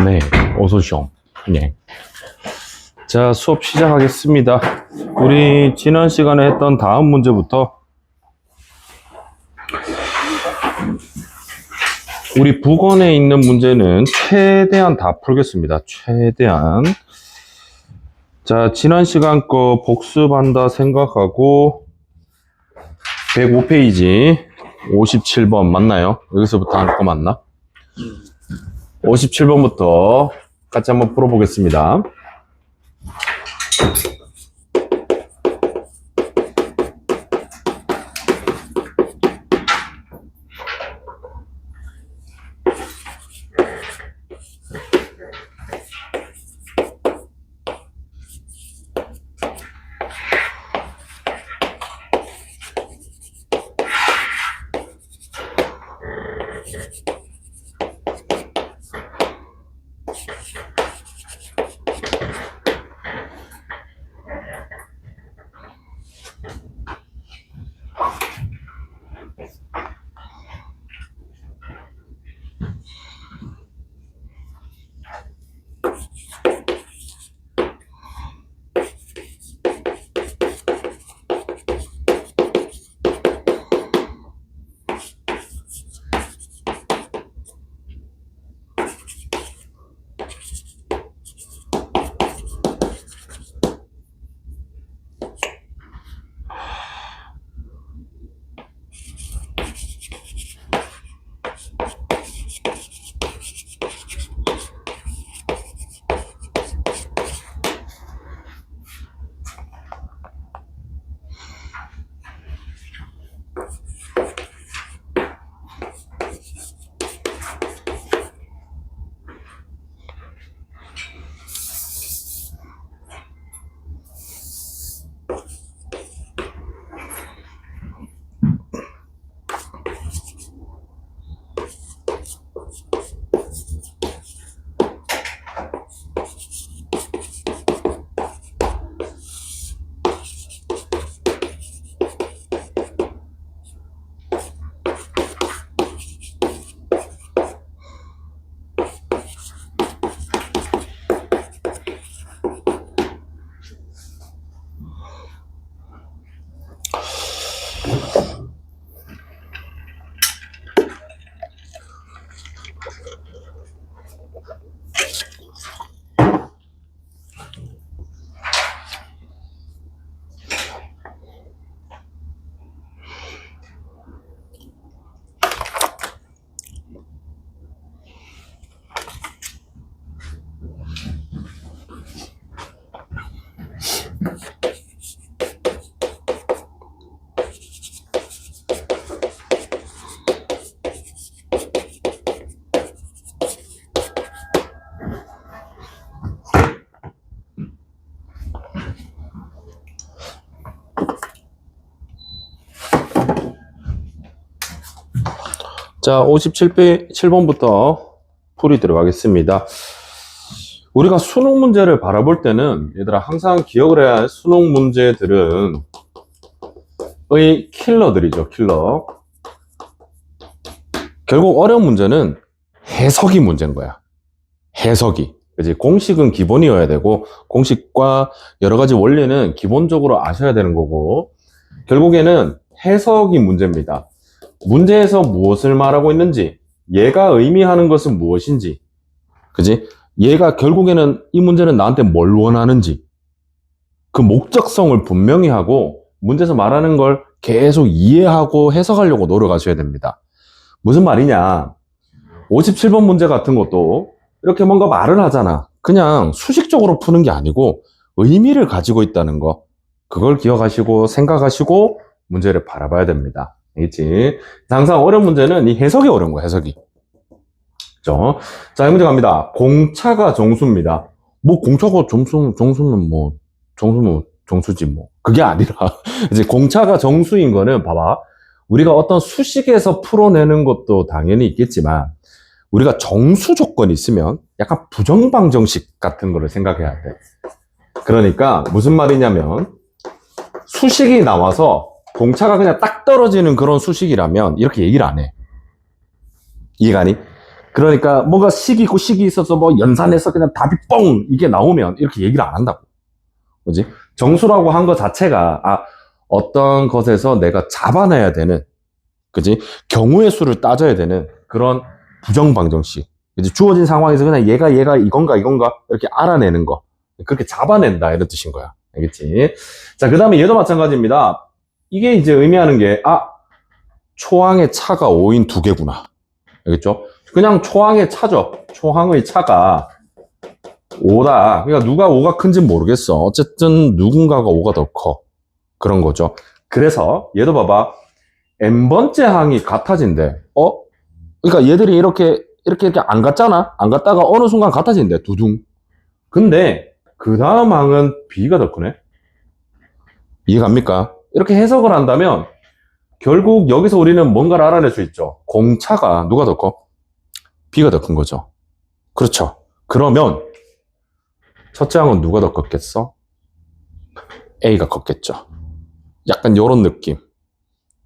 네, 어서 오쇼. 네. 자, 수업 시작하겠습니다. 우리 지난 시간에 했던 다음 문제부터 우리 북원에 있는 문제는 최대한 다 풀겠습니다. 최대한. 자, 지난 시간 거 복습한다 생각하고 105페이지 57번 맞나요? 여기서부터 한 거 맞나? 57번부터 같이 한번 풀어보겠습니다. 자, 57번부터 풀이 들어가겠습니다. 우리가 수능 문제를 바라볼 때는 얘들아 항상 기억을 해야 할 수능 문제들은 의 킬러들이죠. 킬러. 결국 어려운 문제는 해석이 문제인 거야. 해석이. 그치? 공식은 기본이어야 되고 공식과 여러 가지 원리는 기본적으로 아셔야 되는 거고 결국에는 해석이 문제입니다. 문제에서 무엇을 말하고 있는지, 얘가 의미하는 것은 무엇인지, 그지? 얘가 결국에는 이 문제는 나한테 뭘 원하는지, 그 목적성을 분명히 하고, 문제에서 말하는 걸 계속 이해하고 해석하려고 노력하셔야 됩니다. 무슨 말이냐? 57번 문제 같은 것도 이렇게 뭔가 말을 하잖아. 그냥 수식적으로 푸는 게 아니고, 의미를 가지고 있다는 거. 그걸 기억하시고, 생각하시고, 문제를 바라봐야 됩니다. 알겠지? 항상 어려운 문제는 이 해석이 어려운 거야, 해석이. 그죠? 자, 이 문제 갑니다. 공차가 정수입니다. 뭐, 공차가 정수는 뭐, 정수는 정수지 뭐. 그게 아니라, 이제 공차가 정수인 거는, 봐봐. 우리가 어떤 수식에서 풀어내는 것도 당연히 있겠지만, 우리가 정수 조건이 있으면 약간 부정방정식 같은 거를 생각해야 돼. 그러니까, 무슨 말이냐면, 수식이 나와서, 공차가 그냥 딱 떨어지는 그런 수식이라면 이렇게 얘기를 안 해. 이해가니? 그러니까 뭔가 식이 있고 식이 있어서 뭐 연산해서 그냥 답이 뻥 이게 나오면 이렇게 얘기를 안 한다고. 그지? 정수라고 한 것 자체가 어떤 것에서 내가 잡아내야 되는, 그지? 경우의 수를 따져야 되는 그런 부정방정식. 그지? 주어진 상황에서 그냥 얘가 이건가 이렇게 알아내는 거. 그렇게 잡아낸다 이런 뜻인 거야. 알겠지? 자, 그 다음에 얘도 마찬가지입니다. 이게 이제 의미하는 게 초항의 차가 5인 두 개구나. 알겠죠? 그냥 초항의 차죠. 초항의 차가 5다. 그러니까 누가 5가 큰지 모르겠어. 어쨌든 누군가가 5가 더 커. 그런 거죠. 그래서 얘도 봐봐. n번째 항이 같아진대. 그러니까 얘들이 이렇게 안 같잖아. 안 같다가 어느 순간 같아진대. 두둥. 근데 그 다음 항은 b가 더 크네. 이해갑니까? 이렇게 해석을 한다면 결국 여기서 우리는 뭔가를 알아낼 수 있죠. 공차가 누가 더 커? b가 더 큰 거죠. 그렇죠. 그러면 첫째 항은 누가 더 컸겠어? a가 컸겠죠. 약간 요런 느낌.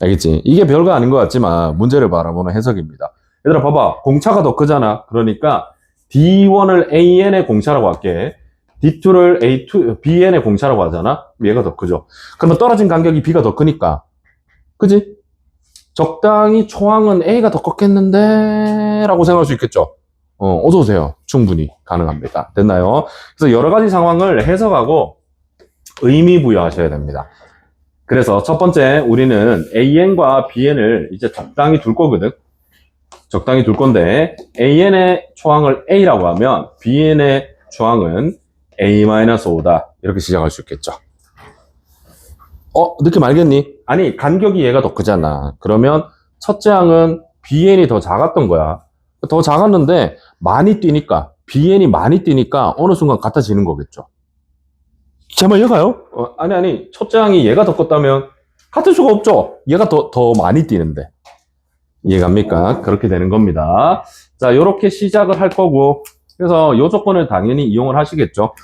알겠지? 이게 별거 아닌 것 같지만 문제를 바라보는 해석입니다. 얘들아 봐봐. 공차가 더 크잖아. 그러니까 D1을 AN의 공차라고 할게. D2를 A2, BN의 공차라고 하잖아. 얘가 더 크죠. 그러면 떨어진 간격이 B가 더 크니까. 그지? 적당히 초항은 A가 더 컸겠는데 라고 생각할 수 있겠죠. 어서 오세요. 충분히 가능합니다. 됐나요? 그래서 여러 가지 상황을 해석하고 의미 부여하셔야 됩니다. 그래서 첫 번째 우리는 AN과 BN을 이제 적당히 둘 거거든. 적당히 둘 건데 AN의 초항을 A라고 하면 BN의 초항은 A-5다. 이렇게 시작할 수 있겠죠. 느낌 알겠니? 아니 간격이 얘가 더 크잖아. 그러면 첫째 항은 BN이 더 작았던 거야. 더 작았는데 많이 뛰니까 BN이 많이 뛰니까 어느 순간 같아지는 거겠죠. 제 말 이해가요? 아니 첫째 항이 얘가 더 컸다면 같을 수가 없죠. 얘가 더 많이 뛰는데. 이해갑니까? 그렇게 되는 겁니다. 자, 요렇게 시작을 할 거고, 그래서 요 조건을 당연히 이용을 하시겠죠.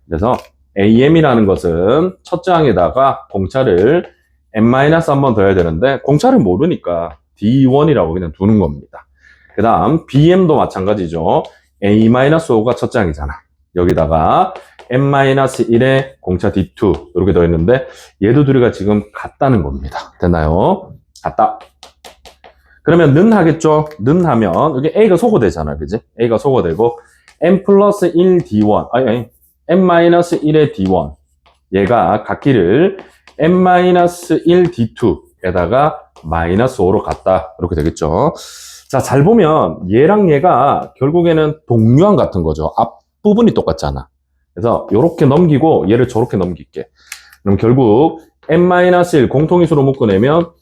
그래서 AM이라는 것은 첫째 항에다가 공차를 n-1 번 더 해야 되는데, 공차를 모르니까 D1이라고 그냥 두는 겁니다. 그 다음 BM도 마찬가지죠. A-5가 첫째 항이잖아. 여기다가 n-1의 공차 D2 이렇게 더 했는데, 얘도 둘이가 지금 같다는 겁니다. 됐나요? 같다. 그러면 는 하겠죠? 는 하면 여기 A가 소거되잖아. 그지? A가 소거되고 n 플러스 1 D1 n-1의 D1 얘가 같기를 n-1 D2에다가 마이너스 5로 갔다. 이렇게 되겠죠? 자, 잘 보면 얘랑 얘가 결국에는 동류항 같은 거죠. 앞부분이 똑같잖아. 그래서 이렇게 넘기고 얘를 저렇게 넘길게. 그럼 결국 n-1 공통인수로 묶어내면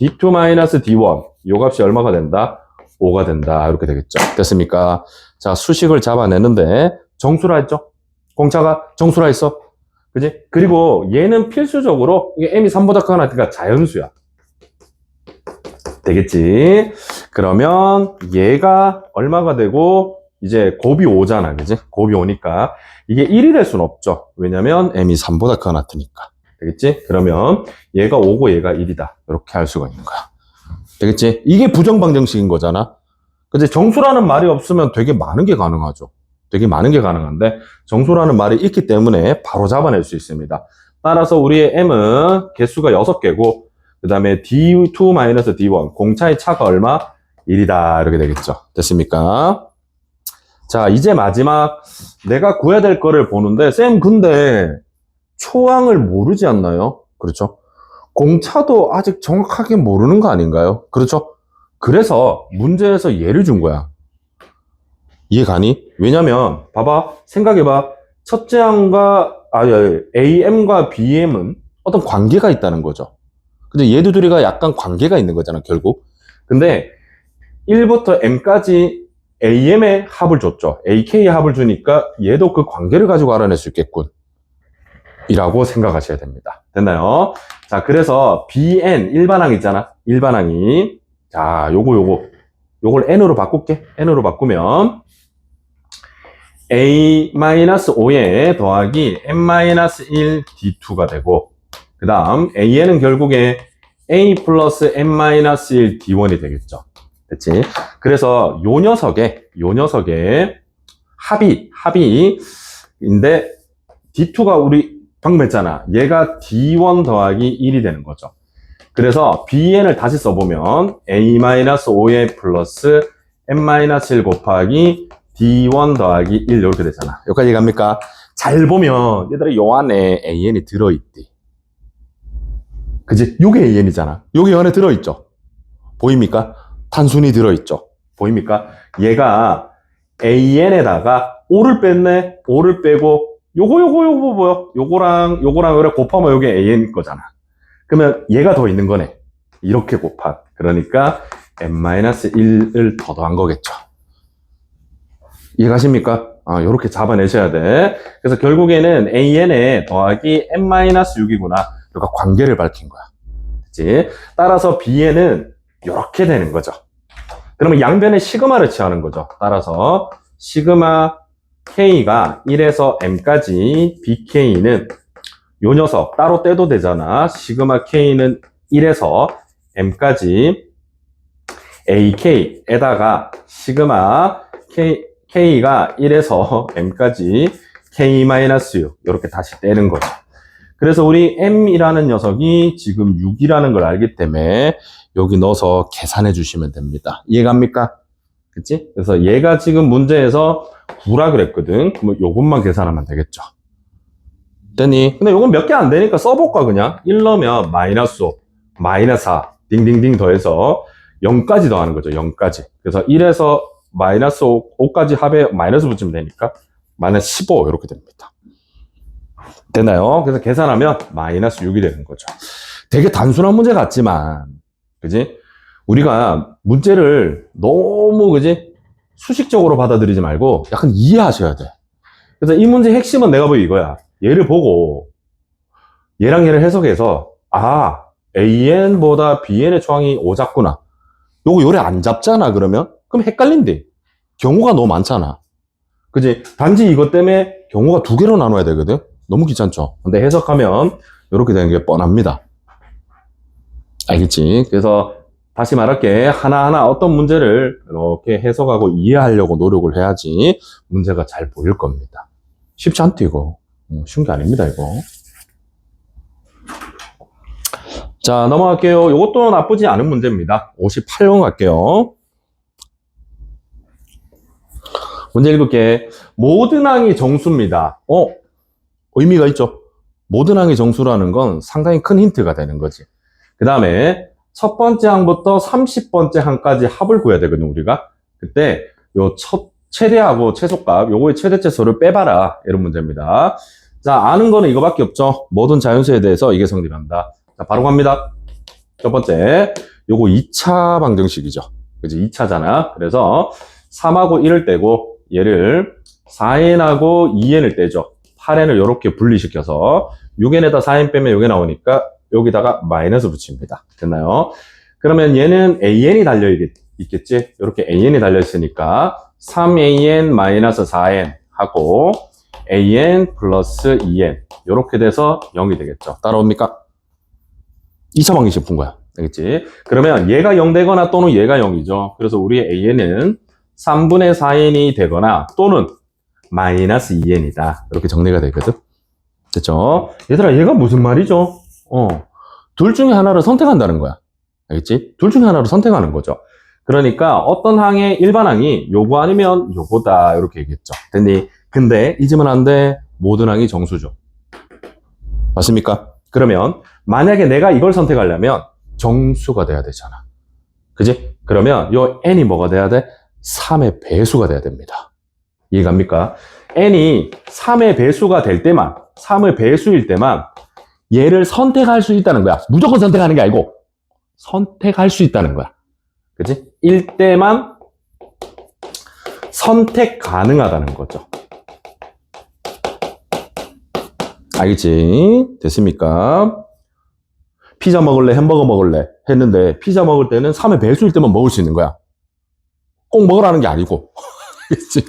D2-D1 요 값이 얼마가 된다? 5가 된다. 이렇게 되겠죠. 됐습니까? 자, 수식을 잡아내는데 정수라 했죠? 공차가 정수라 했어. 그지? 그리고 얘는 필수적으로 이게 m이 3보다 크거나 그러니까 자연수야. 되겠지? 그러면 얘가 얼마가 되고 이제 곱이 5잖아. 그지? 곱이 5니까 이게 1이 될 수는 없죠. 왜냐면 m이 3보다 크거나 같으니까. 되겠지? 그러면 얘가 5고 얘가 1이다. 이렇게 할 수가 있는 거야. 되겠지? 이게 부정방정식인 거잖아. 근데 정수라는 말이 없으면 되게 많은 게 가능하죠. 되게 많은 게 가능한데 정수라는 말이 있기 때문에 바로 잡아낼 수 있습니다. 따라서 우리의 m은 개수가 6개고 그 다음에 D2-D1 공차의 차가 얼마? 1이다. 이렇게 되겠죠. 됐습니까? 자, 이제 마지막 내가 구해야 될 거를 보는데 쌤 근데 초항을 모르지 않나요? 그렇죠? 공차도 아직 정확하게 모르는 거 아닌가요? 그렇죠? 그래서 문제에서 예를 준 거야. 이해가니? 왜냐면 봐봐, 생각해봐. 첫째 항과 AM과 BM은 어떤 관계가 있다는 거죠. 근데 얘들 둘이가 약간 관계가 있는 거잖아, 결국. 근데 1부터 M까지 AM의 합을 줬죠. AK의 합을 주니까 얘도 그 관계를 가지고 알아낼 수 있겠군. 이라고 생각하셔야 됩니다. 됐나요? 자, 그래서 BN 일반항 있잖아. 일반항이. 자, 요걸 N으로 바꿀게. N으로 바꾸면 A-5에 더하기 N-1 D2가 되고 그 다음 AN은 결국에 A 플러스 N-1 D1이 되겠죠. 됐지? 그래서 요 녀석의 합의인데 D2가 우리 방금 했잖아. 얘가 D1 더하기 1이 되는 거죠. 그래서 Bn을 다시 써보면 A-5의 플러스 N-1 곱하기 D1 더하기 1 이렇게 되잖아. 여기까지 갑니까? 잘 보면 얘들아 요 안에 AN이 들어있대. 그지? 요게 AN이잖아. 요게 안에 들어있죠. 보입니까? 단순히 들어있죠. 보입니까? 얘가 AN에다가 5를 뺐네. 5를 빼고 요거 뭐야? 요거랑 그래 곱하면 요게 AN 거잖아. 그러면 얘가 더 있는 거네. 이렇게 곱한. 그러니까 N-1을 더 더한 거겠죠. 이해가십니까? 요렇게 잡아내셔야 돼. 그래서 결국에는 AN에 더하기 N-6이구나. 그러니까 관계를 밝힌 거야. 그치? 따라서 B에는 요렇게 되는 거죠. 그러면 양변에 시그마를 취하는 거죠. 따라서 시그마 K가 1에서 M까지 BK는 요 녀석 따로 떼도 되잖아. 시그마 K는 1에서 M까지 AK에다가 시그마 K가 1에서 M까지 K-6 이렇게 다시 떼는 거죠. 그래서 우리 M이라는 녀석이 지금 6이라는 걸 알기 때문에 여기 넣어서 계산해 주시면 됩니다. 이해갑니까? 그치? 그래서 얘가 지금 문제에서 9라 그랬거든. 그럼 요것만 계산하면 되겠죠. 됐니? 근데 요건 몇 개 안 되니까 써볼까 그냥? 1 넣으면 마이너스 5, 마이너스 4, 딩딩딩 더해서 0까지 더하는 거죠. 0까지. 그래서 1에서 마이너스 5까지 합에 마이너스 붙이면 되니까 마이너스 15 이렇게 됩니다. 되나요? 그래서 계산하면 마이너스 6이 되는 거죠. 되게 단순한 문제 같지만 그지? 우리가 문제를 너무 그지? 수식적으로 받아들이지 말고 약간 이해하셔야 돼. 그래서 이 문제의 핵심은 내가 보기 이거야. 얘를 보고 얘랑 얘를 해석해서 AN보다 BN의 초항이 5 잡구나. 요거 요래 안 잡잖아 그러면? 그럼 헷갈린대. 경우가 너무 많잖아. 그지? 단지 이것 때문에 경우가 2개로 나눠야 되거든? 너무 귀찮죠? 근데 해석하면 이렇게 되는 게 뻔합니다. 알겠지? 그래서 다시 말할게. 하나하나 어떤 문제를 이렇게 해석하고 이해하려고 노력을 해야지 문제가 잘 보일 겁니다. 쉽지 않대 이거. 쉬운 게 아닙니다 이거. 자 넘어갈게요. 이것도 나쁘지 않은 문제입니다. 58번 갈게요. 문제 읽을게. 모든 항이 정수입니다. 의미가 있죠. 모든 항이 정수라는 건 상당히 큰 힌트가 되는 거지. 그 다음에 첫 번째 항부터 30번째 항까지 합을 구해야 되거든요, 우리가. 그때 요 최대하고 최소값, 요거의 최대최소를 빼봐라. 이런 문제입니다. 자, 아는 거는 이거밖에 없죠. 모든 자연수에 대해서 이게 성립한다. 자, 바로 갑니다. 첫 번째, 요거 2차 방정식이죠. 그치, 2차잖아. 그래서 3하고 1을 떼고 얘를 4n하고 2n을 떼죠. 8n을 이렇게 분리시켜서 6n에다 4n 빼면 요게 나오니까 여기다가 마이너스 붙입니다. 됐나요? 그러면 얘는 an이 달려 있겠지? 이렇게 an이 달려 있으니까 3an 마이너스 4n 하고 an 플러스 2n 이렇게 돼서 0이 되겠죠. 따라옵니까? 2차 방정식 푼 거야. 알겠지? 그러면 얘가 0 되거나 또는 얘가 0이죠. 그래서 우리 an은 3분의 4n이 되거나 또는 마이너스 2n이다. 이렇게 정리가 되거든. 됐죠? 얘들아, 얘가 무슨 말이죠? 둘 중에 하나를 선택한다는 거야. 알겠지? 둘 중에 하나를 선택하는 거죠. 그러니까 어떤 항의 일반 항이 요거 아니면 요거다. 이렇게 얘기했죠. 됐니? 근데 잊으면 안 돼. 모든 항이 정수죠. 맞습니까? 그러면 만약에 내가 이걸 선택하려면 정수가 돼야 되잖아. 그지? 그러면 요 n이 뭐가 돼야 돼? 3의 배수가 돼야 됩니다. 이해갑니까? n이 3의 배수가 될 때만, 3의 배수일 때만 얘를 선택할 수 있다는 거야. 무조건 선택하는 게 아니고 선택할 수 있다는 거야. 그치? 일 때만 선택 가능하다는 거죠. 알겠지? 됐습니까? 피자 먹을래? 햄버거 먹을래? 했는데 피자 먹을 때는 3의 배수일 때만 먹을 수 있는 거야. 꼭 먹으라는 게 아니고. 그치?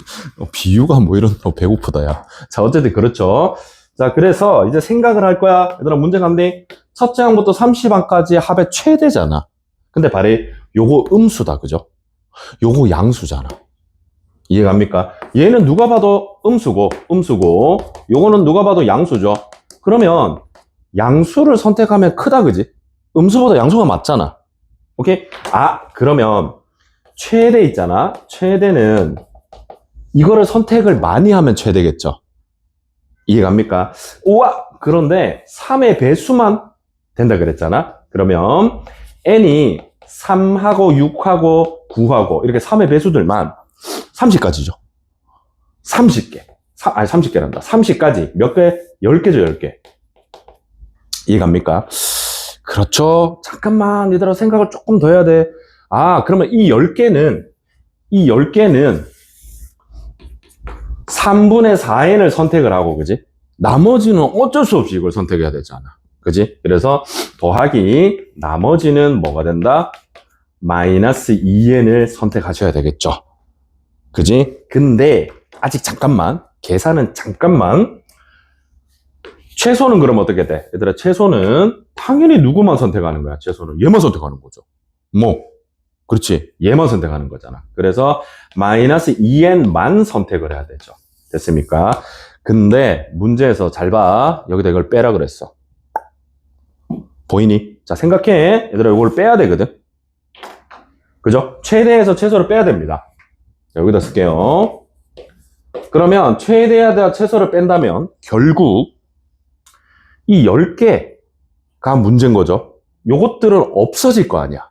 비유가 뭐 이런 거 배고프다 야. 자 어쨌든 그렇죠. 자 그래서 이제 생각을 할 거야. 얘들아 문제 간대. 첫째 항부터 30항까지 합의 최대잖아. 근데 발이 요거 음수다 그죠? 요거 양수잖아. 이해갑니까? 얘는 누가 봐도 음수고, 요거는 누가 봐도 양수죠. 그러면 양수를 선택하면 크다, 그지? 음수보다 양수가 맞잖아. 오케이? 그러면 최대 있잖아. 최대는 이거를 선택을 많이 하면 최대겠죠. 이해갑니까? 우와! 그런데 3의 배수만 된다 그랬잖아. 그러면 n이 3하고 6하고 9하고 이렇게 3의 배수들만 30까지죠. 30개. 30개란다. 30까지. 몇 개? 10개죠, 10개. 이해갑니까? 그렇죠. 잠깐만, 얘들아, 생각을 조금 더 해야 돼. 그러면 이 10개는 3분의 4n을 선택을 하고, 그지? 나머지는 어쩔 수 없이 이걸 선택해야 되잖아. 그지? 그래서 더하기, 나머지는 뭐가 된다? 마이너스 2n을 선택하셔야 되겠죠. 그지? 근데, 아직 잠깐만. 계산은 잠깐만. 최소는 그럼 어떻게 돼? 얘들아, 최소는 당연히 누구만 선택하는 거야? 최소는 얘만 선택하는 거죠. 그렇지. 얘만 선택하는 거잖아. 그래서 마이너스 2n만 선택을 해야 되죠. 됐습니까? 근데 문제에서 잘 봐. 여기다 이걸 빼라 그랬어. 보이니? 자, 생각해. 얘들아, 이걸 빼야 되거든. 그죠? 최대에서 최소를 빼야 됩니다. 여기다 쓸게요. 그러면 최대에다 최소를 뺀다면 결국 이 10개가 문제인 거죠. 요것들은 없어질 거 아니야.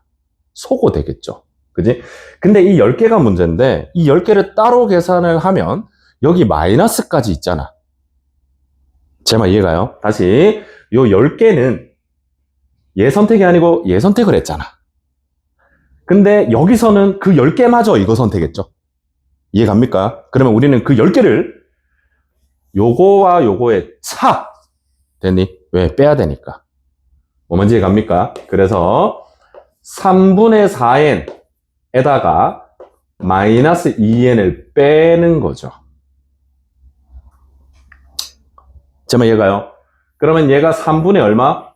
소거되겠죠. 그지? 근데 이 10개가 문제인데 이 10개를 따로 계산을 하면 여기 마이너스까지 있잖아. 제 말 이해가요? 다시 요 10개는 얘 선택이 아니고 얘 선택을 했잖아. 근데 여기서는 그 10개마저 이거 선택했죠. 이해갑니까? 그러면 우리는 그 10개를 요거와 요거의 차 됐니? 왜? 빼야 되니까. 뭔지 이해갑니까? 그래서 3분의 4n에다가 마이너스 2n을 빼는 거죠. 제 말 이해가요? 그러면 얘가 3분의 얼마?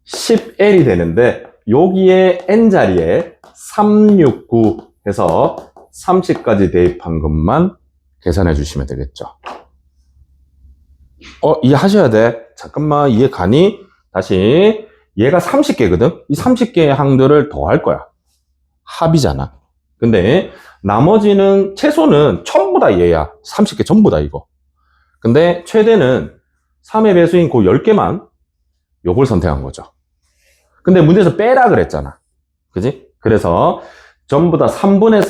10l이 되는데 여기에 n자리에 369 해서 30까지 대입한 것만 계산해 주시면 되겠죠. 이해하셔야 돼. 잠깐만, 이해 가니? 다시. 얘가 30개거든? 이 30개의 항들을 더할 거야. 합이잖아. 근데 나머지는 최소는 전부 다 얘야. 30개 전부 다 이거. 근데 최대는 3의 배수인 그 10개만 요걸 선택한 거죠. 근데 문제에서 빼라 그랬잖아. 그지? 그래서 전부 다 3분의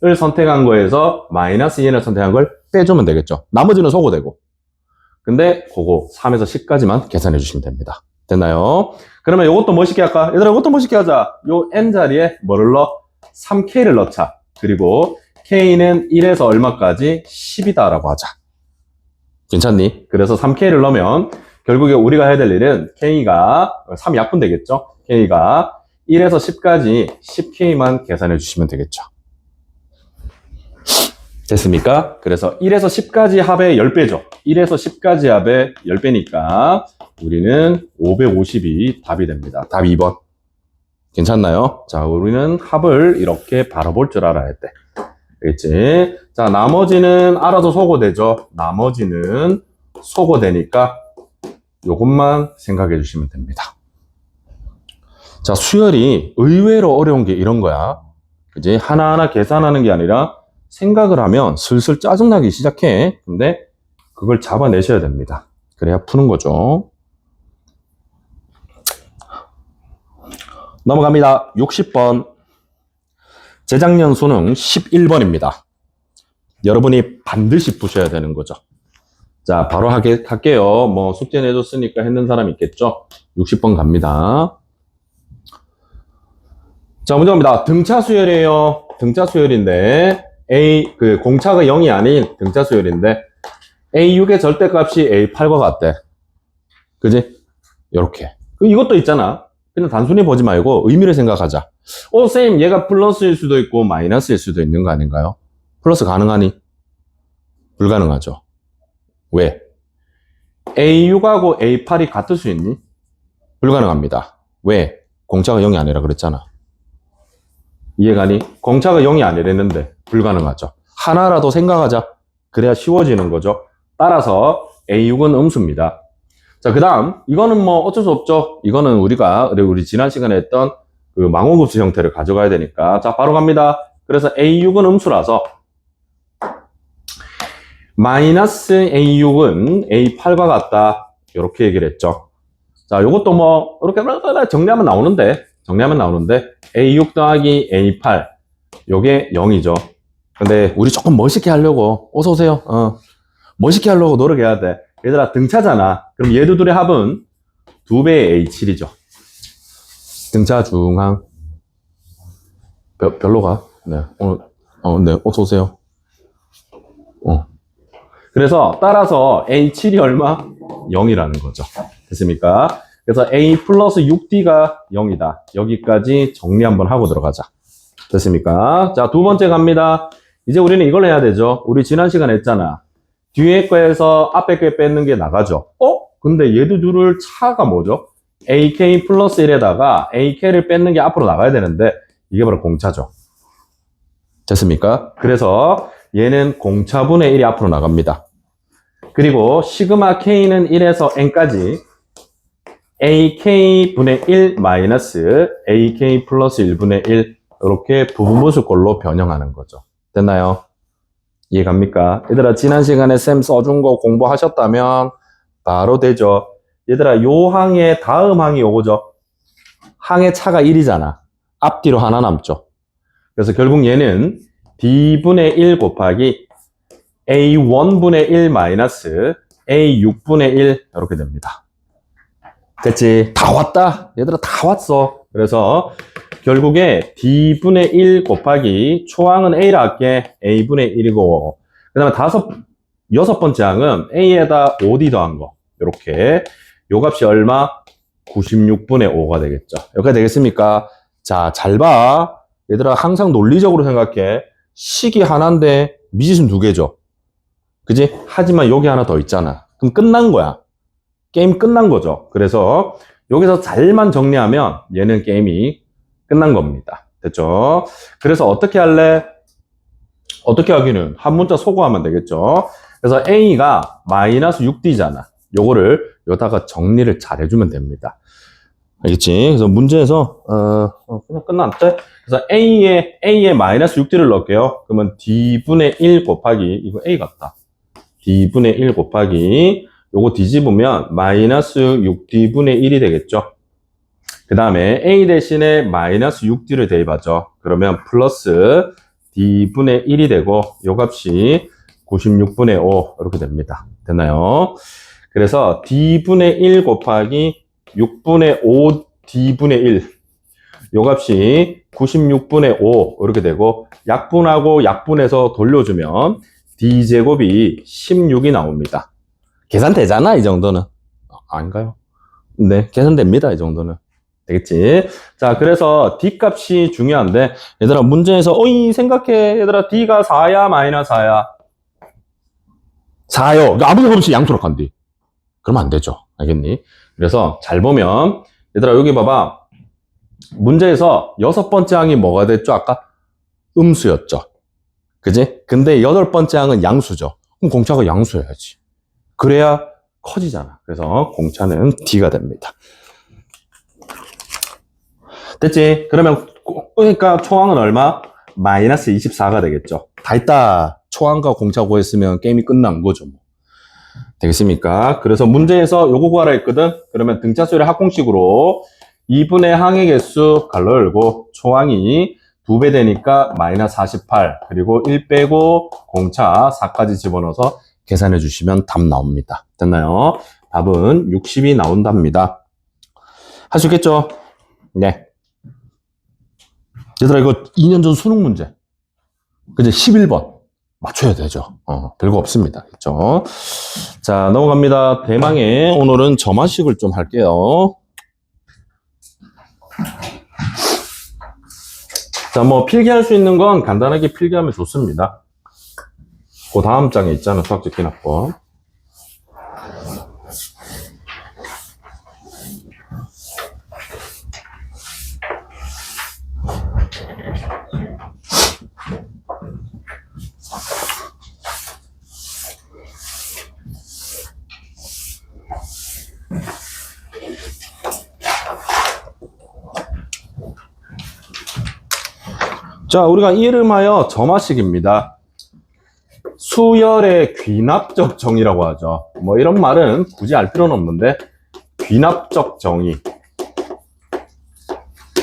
4n을 선택한 거에서 마이너스 2n을 선택한 걸 빼주면 되겠죠. 나머지는 소거되고. 근데 그거 3에서 10까지만 계산해 주시면 됩니다. 됐나요? 그러면 이것도 멋있게 할까? 얘들아, 이것도 멋있게 하자. 요 n자리에 뭐를 넣어? 3k를 넣자. 그리고 k는 1에서 얼마까지? 10이다 라고 하자. 괜찮니? 그래서 3k를 넣으면 결국에 우리가 해야 될 일은 k가 3약분 되겠죠? k가 1에서 10까지 10k만 계산해 주시면 되겠죠. 됐습니까? 그래서 1에서 10까지 합의 10배죠. 1에서 10까지 합의 10배니까 우리는 550이 답이 됩니다. 답 2번. 괜찮나요? 자, 우리는 합을 이렇게 바라볼 줄 알아야 돼. 알겠지? 자, 나머지는 알아서 소거되죠. 나머지는 소거되니까 요것만 생각해 주시면 됩니다. 자, 수열이 의외로 어려운 게 이런 거야. 그지? 하나하나 계산하는 게 아니라 생각을 하면 슬슬 짜증나기 시작해. 근데 그걸 잡아내셔야 됩니다. 그래야 푸는 거죠. 넘어갑니다. 60번. 재작년 수능 11번입니다. 여러분이 반드시 푸셔야 되는 거죠. 자, 바로 할게요. 뭐 숙제 내줬으니까 했는 사람 있겠죠? 60번 갑니다. 자, 문제 갑니다. 등차 수열이에요. 등차 수열인데 공차가 0이 아닌 등차 수열인데 A6의 절대값이 A8과 같대. 그지? 요렇게. 이것도 있잖아. 그냥 단순히 보지 말고 의미를 생각하자. 쌤, 얘가 플러스일 수도 있고 마이너스일 수도 있는 거 아닌가요? 플러스 가능하니? 불가능하죠. 왜? A6하고 A8이 같을 수 있니? 불가능합니다. 왜? 공차가 0이 아니라 그랬잖아. 이해가니? 공차가 0이 아니랬는데 불가능하죠. 하나라도 생각하자. 그래야 쉬워지는 거죠. 따라서 A6은 음수입니다. 자, 그 다음 이거는 뭐 어쩔 수 없죠. 이거는 우리 지난 시간에 했던 그 망원급수 형태를 가져가야 되니까. 자, 바로 갑니다. 그래서 A6은 음수라서 마이너스 A6은 A8과 같다. 이렇게 얘기를 했죠. 자, 요것도 뭐 이렇게 정리하면 나오는데 A6 더하기 A8 요게 0이죠. 근데 우리 조금 멋있게 하려고 어서 오세요. 멋있게 하려고 노력해야 돼. 얘들아 등차잖아. 그럼 얘들 둘의 합은 2배의 A7이죠. 등차 중앙 별로가. 네, 오늘 네, 어서 오세요. 그래서 따라서 A7이 얼마? 0이라는 거죠. 됐습니까? 그래서 A 플러스 6D가 0이다. 여기까지 정리 한번 하고 들어가자. 됐습니까? 자, 두 번째 갑니다. 이제 우리는 이걸 해야 되죠. 우리 지난 시간에 했잖아. 뒤에 거에서 앞에 거에 뺏는 게 나가죠. 근데 얘들 둘을 차가 뭐죠? AK 플러스 1에다가 AK를 뺏는 게 앞으로 나가야 되는데 이게 바로 공차죠. 됐습니까? 그래서 얘는 공차분의 1이 앞으로 나갑니다. 그리고 시그마 K는 1에서 N까지 AK분의 1 마이너스 AK 플러스 1분의 1 이렇게 부분분수꼴로 변형하는 거죠. 됐나요? 이해갑니까? 얘들아 지난 시간에 쌤 써준 거 공부하셨다면 바로 되죠. 얘들아 요 항의 다음 항이 요거죠. 항의 차가 1이잖아. 앞뒤로 하나 남죠. 그래서 결국 얘는 D분의 1 곱하기 A1분의 1 마이너스 A6분의 1 이렇게 됩니다. 됐지? 다 왔다. 얘들아 다 왔어. 그래서 결국에 D분의 1 곱하기 초항은 A라 할게. A분의 1이고 그 다음에 여섯 번째 항은 A에다 5D 더한 거 이렇게 요 값이 얼마? 96분의 5가 되겠죠. 여기까지 되겠습니까? 자, 잘 봐. 얘들아 항상 논리적으로 생각해. 식이 하나인데 미지수는 두 개죠. 그지? 하지만 여기 하나 더 있잖아. 그럼 끝난 거야. 게임 끝난 거죠. 그래서 여기서 잘만 정리하면 얘는 게임이 끝난 겁니다. 됐죠? 그래서 어떻게 할래? 어떻게 하기는 한 문자 소거하면 되겠죠. 그래서 A가 마이너스 6D잖아. 요거를 여기다가 정리를 잘 해주면 됩니다. 알겠지? 그래서 문제에서 그냥 끝났대. 그래서 A에 마이너스 6D를 넣을게요. 그러면 D분의 1 곱하기 이거 A 같다. D분의 1 곱하기 요거 뒤집으면 마이너스 6D분의 1이 되겠죠. 그 다음에 A 대신에 마이너스 6D를 대입하죠. 그러면 플러스 D분의 1이 되고 요 값이 96분의 5 이렇게 됩니다. 됐나요? 그래서 D분의 1 곱하기 6분의 5 D분의 1 요 값이 96분의 5 이렇게 되고 약분하고 약분해서 돌려주면 D제곱이 16이 나옵니다. 계산되잖아 이 정도는. 아닌가요? 네, 계산됩니다 이 정도는. 되겠지? 자, 그래서 D 값이 중요한데 얘들아 문제에서 생각해. 얘들아 D가 4야 마이너스 4야? 4요. 그러니까 아무 생각 없이 양수로 간디. 그러면 안 되죠. 알겠니? 그래서 잘 보면 얘들아 여기 봐봐. 문제에서 여섯 번째 항이 뭐가 됐죠? 아까 음수였죠. 그지? 근데 여덟 번째 항은 양수죠. 그럼 공차가 양수여야지. 그래야 커지잖아. 그래서 공차는 D가 됩니다. 됐지? 그러니까 초항은 얼마? 마이너스 24가 되겠죠. 다 있다. 초항과 공차 구했으면 게임이 끝난 거죠. 뭐. 되겠습니까? 그래서 문제에서 요거 구하라 했거든? 그러면 등차수열의 합공식으로 2분의 항의 개수 갈로 열고 초항이 2배 되니까 마이너스 48 그리고 1 빼고 공차 4까지 집어넣어서 계산해 주시면 답 나옵니다. 됐나요? 답은 60이 나온답니다. 할 수 있겠죠? 네. 얘들아 이거 2년 전 수능 문제. 그제 11번. 맞춰야 되죠. 별거 없습니다. 그렇죠? 자, 넘어갑니다. 대망의 오늘은 점화식을 좀 할게요. 자, 뭐 필기할 수 있는 건 간단하게 필기하면 좋습니다. 그 다음 장에 있잖아. 수학적 기납법. 자, 우리가 이름하여 점화식입니다. 수열의 귀납적 정의라고 하죠. 뭐 이런 말은 굳이 알 필요는 없는데, 귀납적 정의.